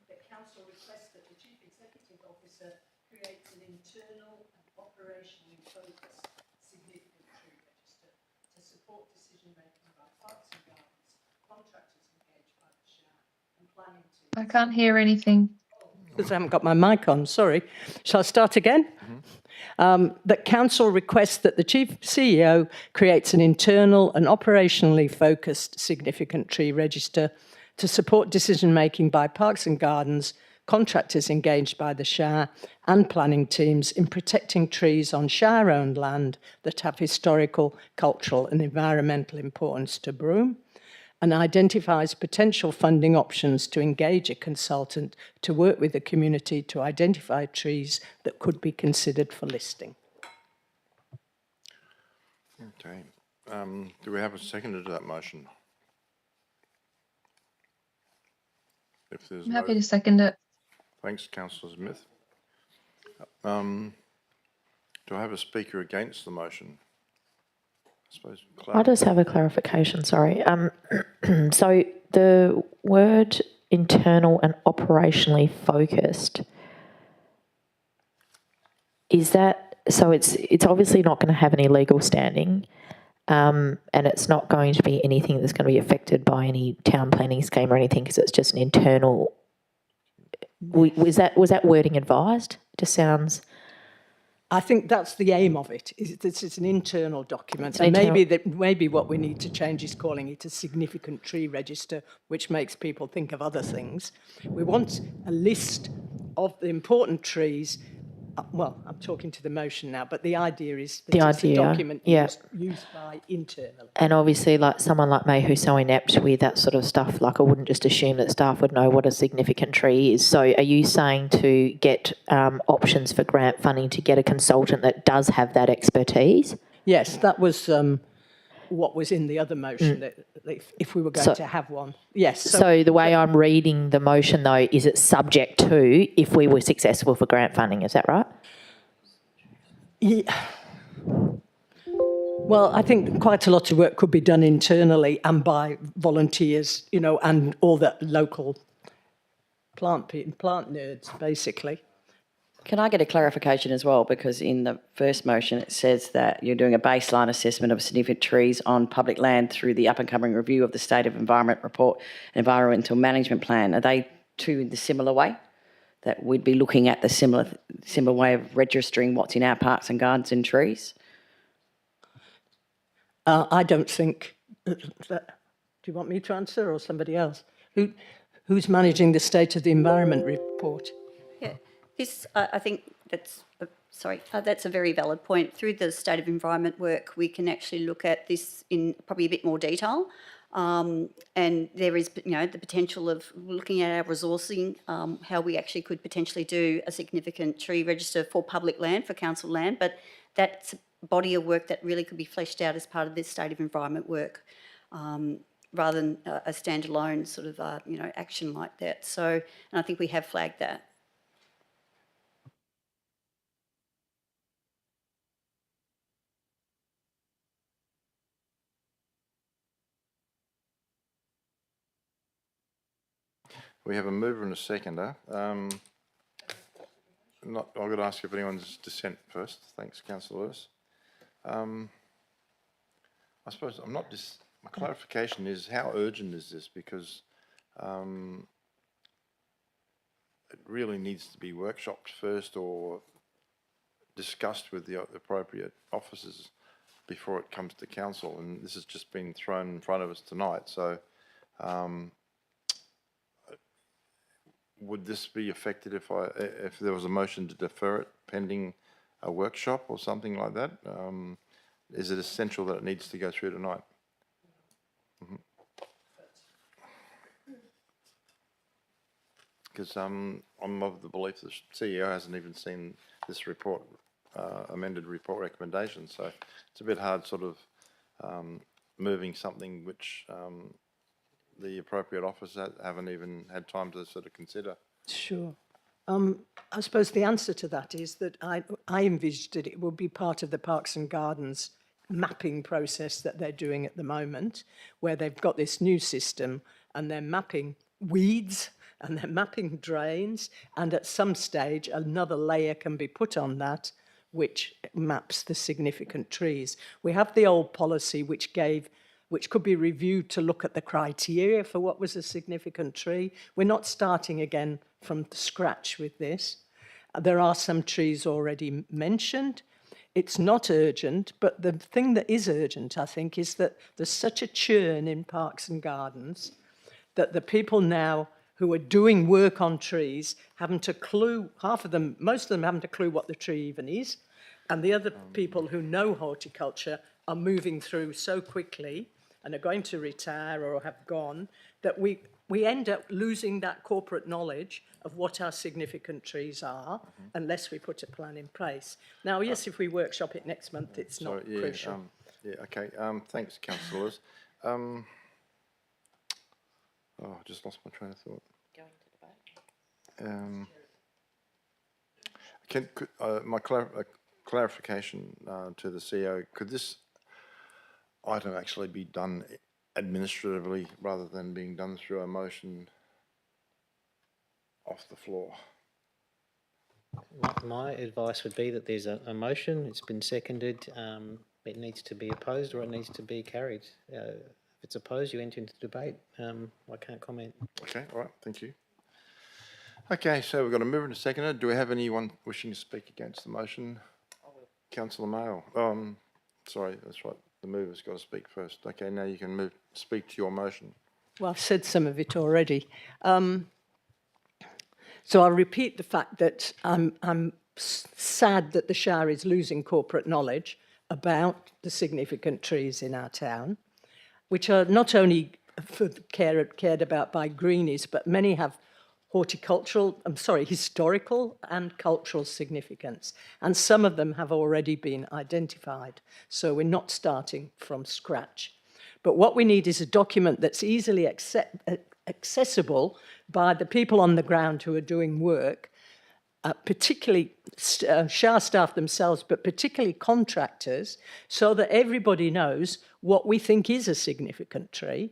The council requests that the Chief Executive Officer creates an internal and operationally focused significant tree register to support decision-making by parks and gardens, contractors engaged by the Shire and planning teams.
I can't hear anything.
Because I haven't got my mic on, sorry. Shall I start again? That council requests that the Chief CEO creates an internal and operationally focused significant tree register to support decision-making by parks and gardens, contractors engaged by the Shire and planning teams in protecting trees on Shire-owned land that have historical, cultural and environmental importance to Broome, and identifies potential funding options to engage a consultant to work with the community to identify trees that could be considered for listing.
Okay. Do we have a seconder to that motion? If there's
I'm happy to second it.
Thanks, councillor Smith. Do I have a speaker against the motion? I suppose.
I just have a clarification, sorry. So the word internal and operationally focused, is that, so it's obviously not going to have any legal standing, and it's not going to be anything that's going to be affected by any town planning scheme or anything, because it's just an internal. Was that wording advised? It just sounds.
I think that's the aim of it. This is an internal document,
An
and maybe what we need to change is calling it a significant tree register, which makes people think of other things. We want a list of the important trees. Well, I'm talking to the motion now, but the idea is that it's a document used by internally.
And obviously, like someone like me who's so inept with that sort of stuff, like I wouldn't just assume that staff would know what a significant tree is. So are you saying to get options for grant funding to get a consultant that does have that expertise?
Yes, that was what was in the other motion, that if we were going to have one. Yes.
So the way I'm reading the motion, though, is it's subject to if we were successful for grant funding. Is that right?
Yeah. Well, I think quite a lot of work could be done internally and by volunteers, you know, and all the local plant nerds, basically.
Can I get a clarification as well? Because in the first motion, it says that you're doing a baseline assessment of significant trees on public land through the up-and-coming review of the State of Environment Report and Environmental Management Plan. Are they two in the similar way? That we'd be looking at the similar way of registering what's in our parks and gardens and trees?
I don't think that. Do you want me to answer or somebody else? Who's managing the State of the Environment Report?
Yeah, this, I think that's That's a very valid point. Through the state of environment work, we can actually look at this in probably a bit more detail. And there is, the potential of looking at our resourcing, how we actually could potentially do a significant tree register for public land, for council land, but that's a body of work that really could be fleshed out as part of this state of environment work, rather than a standalone sort of, action like that. So, and I think we have flagged that.
We have a mover and a seconder. I'm going to ask if anyone's dissent first. Thanks, Councillor Lewis. I suppose my clarification is, how urgent is this? Because it really needs to be workshopped first or discussed with the appropriate officers before it comes to council. And this has just been thrown in front of us tonight. So would this be affected if there was a motion to defer it pending a workshop or something like that? Is it essential that it needs to go through tonight? Because I'm of the belief that the CEO hasn't even seen this report, amended report recommendation. So it's a bit hard sort of moving something which the appropriate officers haven't even had time to sort of consider.
Sure. I suppose the answer to that is that I envisaged that it would be part of the Parks and Gardens mapping process that they're doing at the moment, where they've got this new system and they're mapping weeds and they're mapping drains, and at some stage another layer can be put on that which maps the significant trees. We have the old policy which could be reviewed to look at the criteria for what was a significant tree. We're not starting again from scratch with this. There are some trees already mentioned. It's not urgent, but the thing that is urgent, I think, is that there's such a churn in parks and gardens that the people now who are doing work on trees haven't a clue, most of them haven't a clue what the tree even is, and the other people who know horticulture are moving through so quickly and are going to retire or have gone, that we end up losing that corporate knowledge of what our significant trees are, unless we put a plan in place. Now, yes, if we workshop it next month, it's not crucial.
Okay. Thanks, councillors. I just lost my train of thought. Going to debate. My clarification to the CEO, could this item actually be done administratively rather than being done through a motion off the floor?
My advice would be that there's a motion, it's been seconded, it needs to be opposed or it needs to be carried. If it's opposed, you enter into debate. I can't comment. Okay,
all right, thank you. Okay, so we've got a mover and a seconder. Do we have anyone wishing to speak against the motion? Councillor Mayo. Sorry, that's right. The mover's got to speak first. Okay, now you can speak to your motion.
Well, I've said some of it already. So I'll repeat the fact that I'm sad that the Shire is losing corporate knowledge about the significant trees in our town, which are not only cared about by greenies, but many have historical and cultural significance. And some of them have already been identified. So we're not starting from scratch. But what we need is a document that's easily accessible by the people on the ground who are doing work, particularly Shire staff themselves, but particularly contractors, so that everybody knows what we think is a significant tree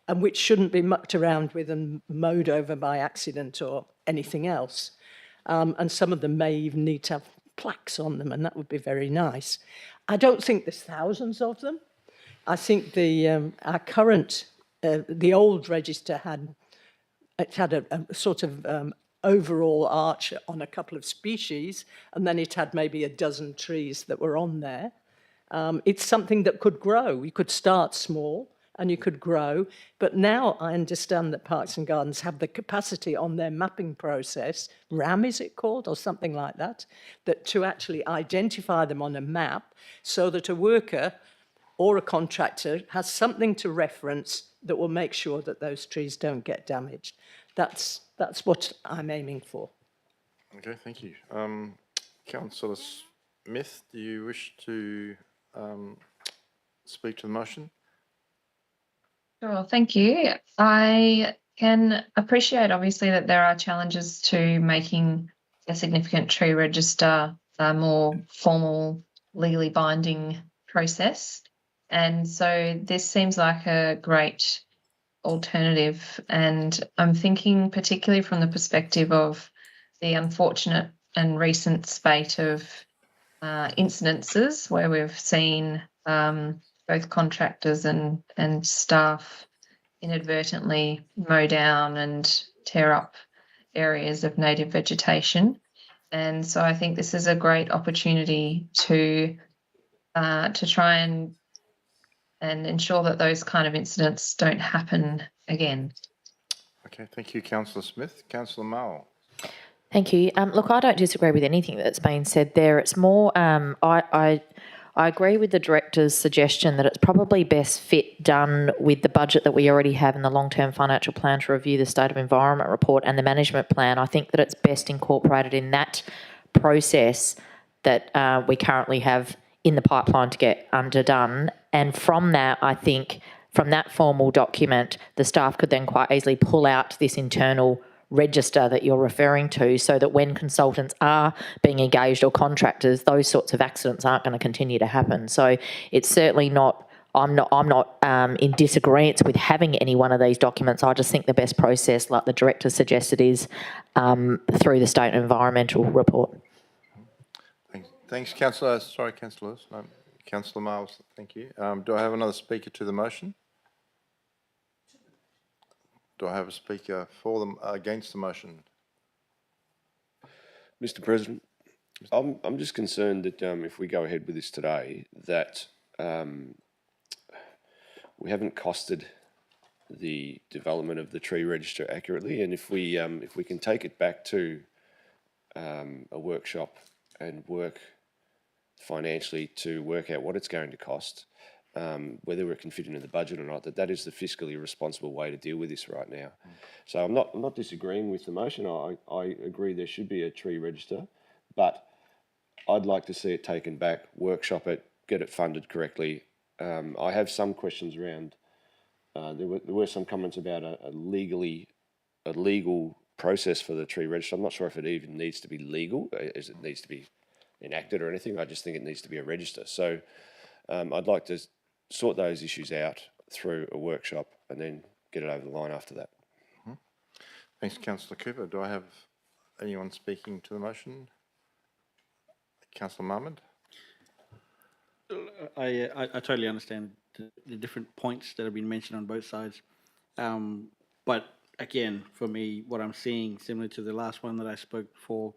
and which shouldn't be mucked around with and mowed over by accident or anything else. And some of them may even need to have plaques on them, and that would be very nice. I don't think there's thousands of them. I think our current, the old register had a sort of overall arch on a couple of species, and then it had maybe a dozen trees that were on there. It's something that could grow. We could start small and you could grow. But now I understand that Parks and Gardens have the capacity on their mapping process, RAM is it called, or something like that, that to actually identify them on a map so that a worker or a contractor has something to reference that will make sure that those trees don't get damaged. That's what I'm aiming for.
Okay, thank you. Councillor Smith, do you wish to speak to the motion?
Sure, thank you. I can appreciate, obviously, that there are challenges to making a significant tree register a more formal, legally binding process. And so this seems like a great alternative. And I'm thinking particularly from the perspective of the unfortunate and recent spate of incidences where we've seen both contractors and staff inadvertently mow down and tear up areas of native vegetation. And so I think this is a great opportunity to try and ensure that those kind of incidents don't happen again.
Okay, thank you, Councillor Smith. Councillor Mowell.
Thank you. Look, I don't disagree with anything that's been said there. It's more, I agree with the director's suggestion that it's probably best fit done with the budget that we already have in the long-term financial plan to review the state of environment report and the management plan. I think that it's best incorporated in that process that we currently have in the pipeline to get underdone. And from that, I think, from that formal document, the staff could then quite easily pull out this internal register that you're referring to, so that when consultants are being engaged or contractors, those sorts of accidents aren't going to continue to happen. So it's certainly not, I'm not in disagreement with having any one of these documents. I just think the best process, like the director suggested, is through the state environmental report.
Thanks, Councillor. Sorry, Councillor Lewis. No, Councillor Miles, thank you. Do I have another speaker to the motion? Do I have a speaker for them against the motion?
Mr. President, I'm just concerned that if we go ahead with this today, that we haven't costed the development of the tree register accurately, and if we can take it back to a workshop and work financially to work out what it's going to cost, whether it can fit into the budget or not, that is the fiscally responsible way to deal with this right now. So I'm not disagreeing with the motion. I agree there should be a tree register, but I'd like to see it taken back, workshop it, get it funded correctly. I have some questions around, there were some comments about a legal process for the tree register. I'm not sure if it even needs to be legal, as it needs to be enacted or anything. I just think it needs to be a register. So I'd like to sort those issues out through a workshop and then get it over the line after that.
Thanks, Councillor Cooper. Do I have anyone speaking to the motion? Councillor Marmond?
I totally understand the different points that have been mentioned on both sides. But again, for me, what I'm seeing, similar to the last one that I spoke for,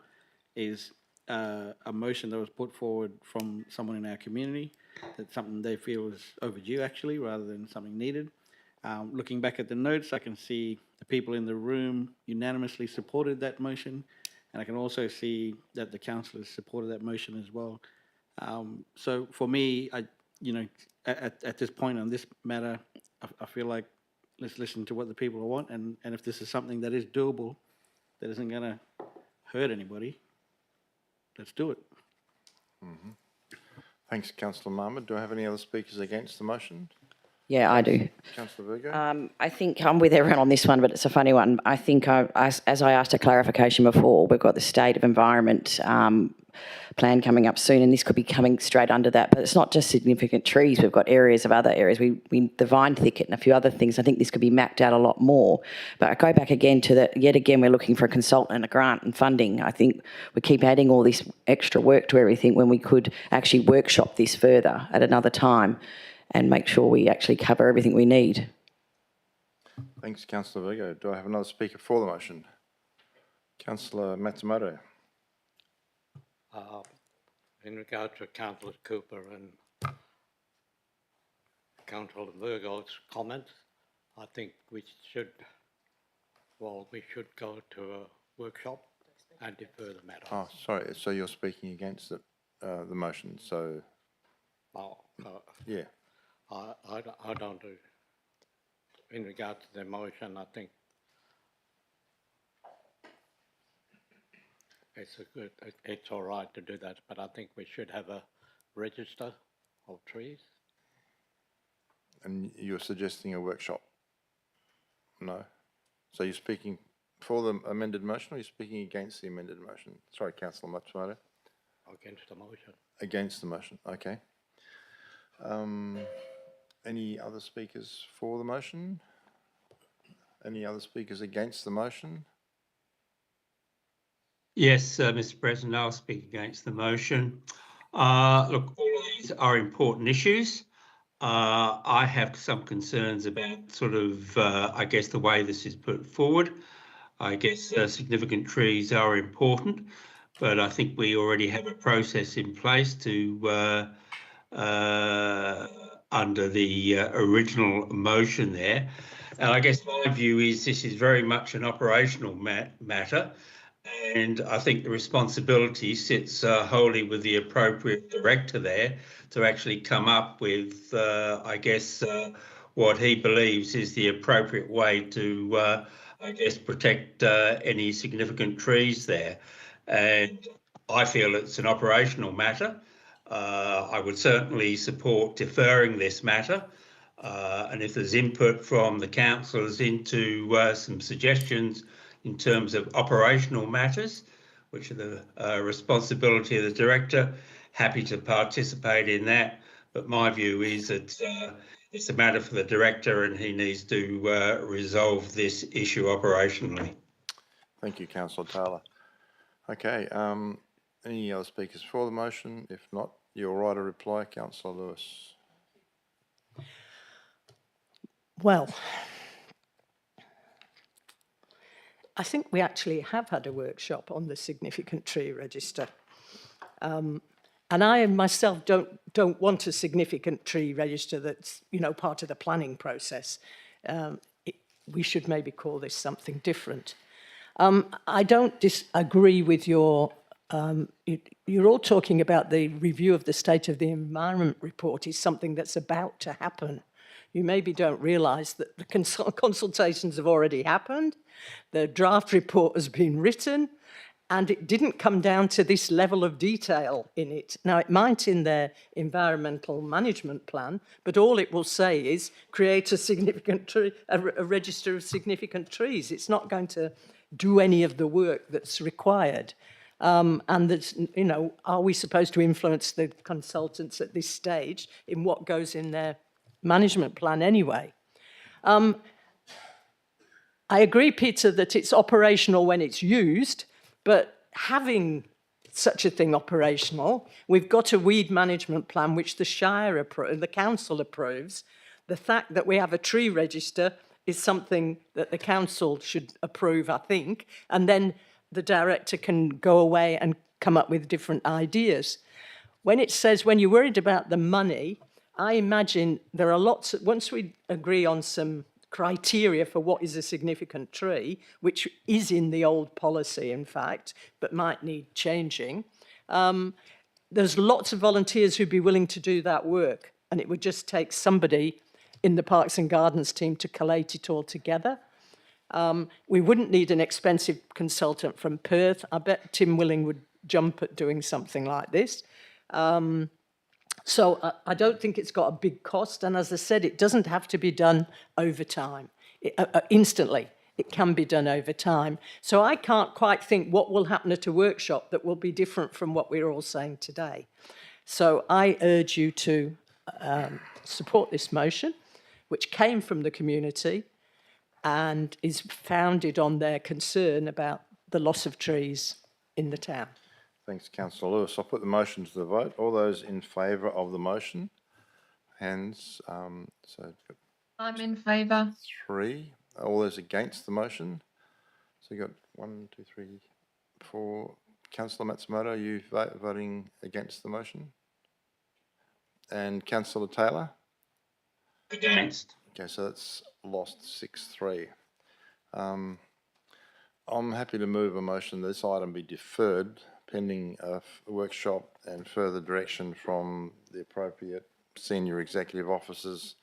is a motion that was put forward from someone in our community, that's something they feel is overdue actually, rather than something needed. Looking back at the notes, I can see the people in the room unanimously supported that motion, and I can also see that the councillors supported that motion as well. So for me, at this point on this matter, I feel like let's listen to what the people want, and if this is something that is doable, that isn't going to hurt anybody, let's do it.
Thanks, Councillor Marmond. Do I have any other speakers against the motion?
Yeah, I do.
Councillor Virgo?
I think I'm with everyone on this one, but it's a funny one. I think, as I asked a clarification before, we've got the state of environment plan coming up soon, and this could be coming straight under that. But it's not just significant trees. We've got areas of other areas. The vine thicket and a few other things. I think this could be mapped out a lot more. But I go back again to that. Yet again, we're looking for a consultant and a grant and funding. I think we keep adding all this extra work to everything when we could actually workshop this further at another time and make sure we actually cover everything we need.
Thanks, Councillor Virgo. Do I have another speaker for the motion? Councillor Matsumoto.
In regard to Councillor Cooper and Councillor Virgo's comments. I think we should go to a workshop and defer the matter.
Oh, sorry, so you're speaking against it, the motion, so, yeah.
I don't do. In regard to the motion, I think it's all right to do that, but I think we should have a register of trees.
And you're suggesting a workshop? No? So you're speaking for the amended motion, or you're speaking against the amended motion? Sorry, Councillor Matsumoto.
Against the motion.
Against the motion, okay. Any other speakers for the motion? Any other speakers against the motion?
Yes, Mr. President, I'll speak against the motion. Look, all of these are important issues. I have some concerns about sort of, I guess, the way this is put forward. I guess significant trees are important, but I think we already have a process in place to under the original motion there. And I guess my view is this is very much an operational matter, and I think the responsibility sits wholly with the appropriate director there to actually come up with, I guess, what he believes is the appropriate way to, I guess, protect any significant trees there. And I feel it's an operational matter. I would certainly support deferring this matter. And if there's input from the councillors into some suggestions in terms of operational matters, which are the responsibility of the director, happy to participate in that. But my view is that it's a matter for the director and he needs to resolve this issue operationally.
Thank you, Councillor Taylor. Okay, any other speakers for the motion? If not, you're right to reply, Councillor Lewis.
Well, I think we actually have had a workshop on the significant tree register. And I myself don't want a significant tree register that's, you know, part of the planning process. We should maybe call this something different. I don't disagree with your, you're all talking about the review of the State of the Environment report is something that's about to happen. You maybe don't realise that the consultations have already happened, the draft report has been written, and it didn't come down to this level of detail in it. Now, it might in their environmental management plan, but all it will say is create a significant tree, a register of significant trees. It's not going to do any of the work that's required. And that's, you know, are we supposed to influence the consultants at this stage in what goes in their management plan anyway? I agree, Peter, that it's operational when it's used, but having such a thing operational, we've got a weed management plan which the Shire, the council approves. The fact that we have a tree register is something that the council should approve, I think, and then the director can go away and come up with different ideas. When it says, when you're worried about the money, I imagine there are lots, once we agree on some criteria for what is a significant tree, which is in the old policy, in fact, but might need changing, there's lots of volunteers who'd be willing to do that work, and it would just take somebody in the Parks and Gardens team to collate it all together. We wouldn't need an expensive consultant from Perth. I bet Tim Willing would jump at doing something like this. So I don't think it's got a big cost. And as I said, it doesn't have to be done over time, instantly. It can be done over time. So I can't quite think what will happen at a workshop that will be different from what we're all saying today. So I urge you to support this motion, which came from the community and is founded on their concern about the loss of trees in the town.
Thanks, Councillor Lewis. I'll put the motion to the vote. All those in favour of the motion? Hands. So
I'm in favour.
3. All those against the motion? So you've got 1, 2, 3, 4. Councillor Matsumoto, are you voting against the motion? And Councillor Taylor?
Against.
Okay, so that's lost 6-3. I'm happy to move a motion that this item be deferred pending a workshop and further direction from the appropriate senior executive officers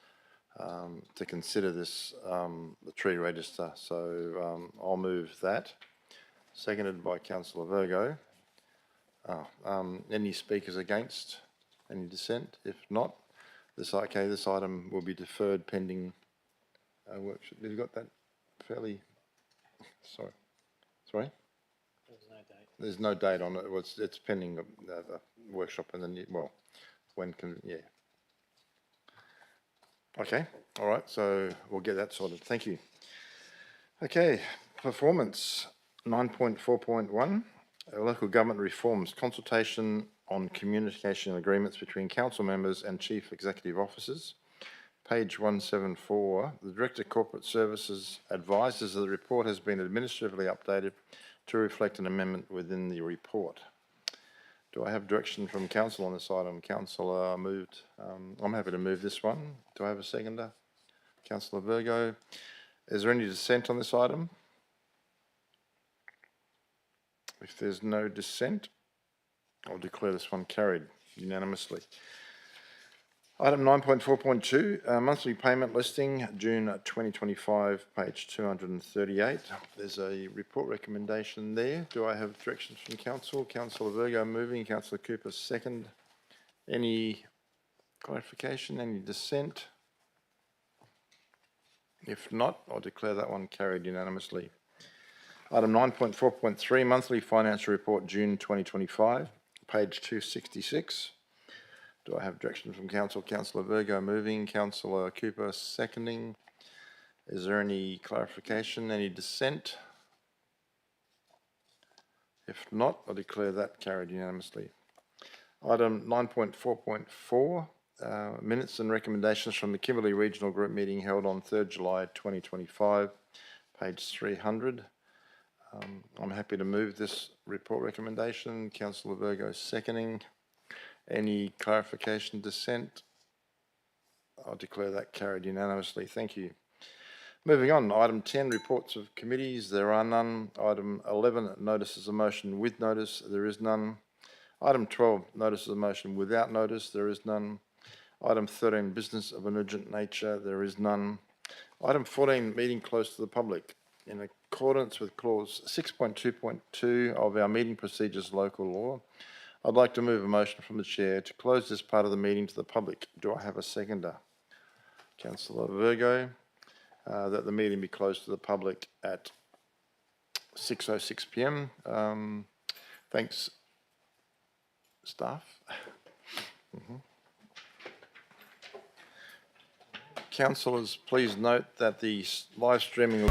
to consider this, the tree register. So I'll move that. Seconded by Councillor Virgo. Any speakers against? Any dissent? If not, this item will be deferred pending workshop. Have you got that fairly? Sorry. There's no date on it. It's pending a workshop, and then when can Okay. All right. So we'll get that sorted. Thank you. Okay. Performance 9.4.1. Local government reforms, consultation on communication agreements between council members and chief executive officers. Page 174, the Director of Corporate Services advises that the report has been administratively updated to reflect an amendment within the report. Do I have direction from council on this item? Councillor moved. I'm happy to move this one. Do I have a seconder? Councillor Virgo. Is there any dissent on this item? If there's no dissent, I'll declare this one carried unanimously. Item 9.4.2, monthly payment listing, June 2025, page 238. There's a report recommendation there. Do I have directions from council? Councillor Virgo moving, Councillor Cooper second. Any clarification, any dissent? If not, I'll declare that one carried unanimously. Item 9.4.3, monthly financial report, June 2025, page 266. Do I have direction from council? Councillor Virgo moving, Councillor Cooper seconding. Is there any clarification, any dissent? If not, I declare that carried unanimously. Item 9.4.4, minutes and recommendations from the Kimberley Regional Group meeting held on 3rd July 2025, page 300. I'm happy to move this report recommendation. Councillor Virgo seconding. Any clarification, dissent? I'll declare that carried unanimously. Thank you. Moving on, item 10, reports of committees. There are none. Item 11, notices of motion with notice. There is none. Item 12, notices of motion without notice. There is none. Item 13, business of an urgent nature. There is none. Item 14, meeting closed to the public. In accordance with clause 6.2.2 of our meeting procedures local law, I'd like to move a motion from the chair to close this part of the meeting to the public. Do I have a seconder? Councillor Virgo, that the meeting be closed to the public at 6:06 p.m. Thanks, staff. Councillors, please note that the live streaming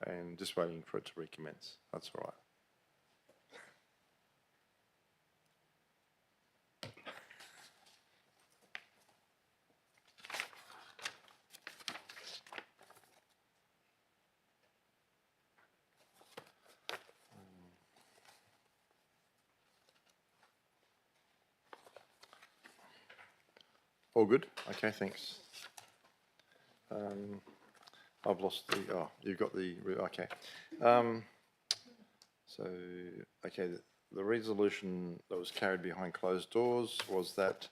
and just waiting for it to recommence. That's all right. All good? Okay, thanks. I've lost the, oh, you've got the, okay. So, okay, the resolution that was carried behind closed doors was that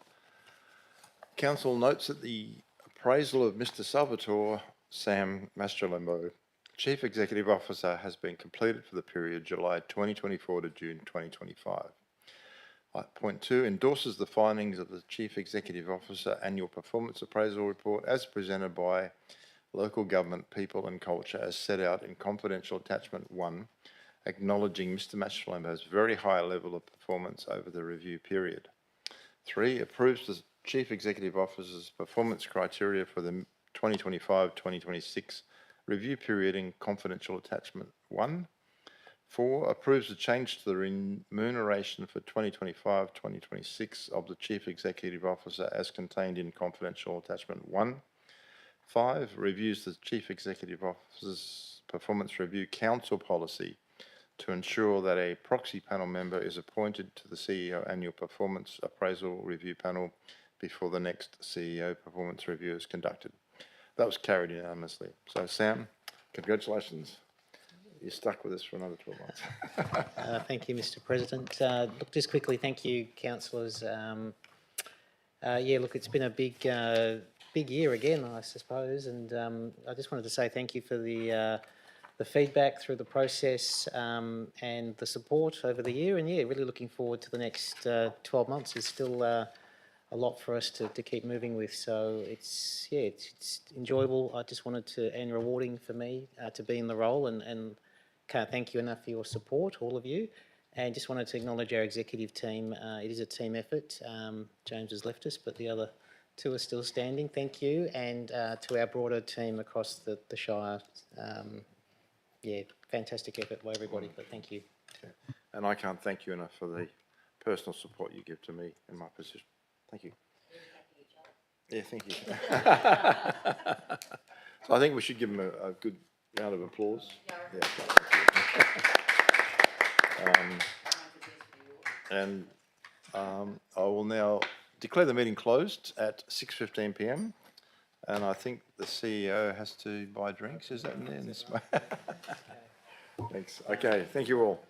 council notes that the appraisal of Mr. Salvatore Sam Mastrolembo, Chief Executive Officer, has been completed for the period July 2024 to June 2025. Point 2, endorses the findings of the Chief Executive Officer Annual Performance Appraisal Report as presented by Local Government, People and Culture as set out in Confidential Attachment 1, acknowledging Mr. Mastrolembo's very high level of performance over the review period. 3, approves the Chief Executive Officer's performance criteria for the 2025-2026 review period in Confidential Attachment 1. 4, approves the change to the remuneration for 2025-2026 of the Chief Executive Officer as contained in Confidential Attachment 1. 5, reviews the Chief Executive Officer's Performance Review Council policy to ensure that a proxy panel member is appointed to the CEO Annual Performance Appraisal Review Panel before the next CEO Performance Review is conducted. That was carried unanimously. So, Sam, congratulations. You're stuck with us for another 12 months.
Thank you, Mr. President. Look, just quickly, thank you, councillors. Yeah, look, it's been a big year again, I suppose, and I just wanted to say thank you for the feedback through the process and the support over the year. And yeah, really looking forward to the next 12 months. There's still a lot for us to keep moving with. So it's enjoyable. I just wanted to, and rewarding for me to be in the role, and can't thank you enough for your support, all of you. And just wanted to acknowledge our executive team. It is a team effort. James has left us, but the other two are still standing. Thank you. And to our broader team across the Shire, yeah, fantastic effort by everybody, but thank you.
Okay. And I can't thank you enough for the personal support you give to me in my position. Thank you. Yeah, thank you. So I think we should give him a good round of applause. Yeah. I will now declare the meeting closed at 6:15 p.m. And I think the CEO has to buy drinks. Is that in there? Thanks. Okay. Thank you all.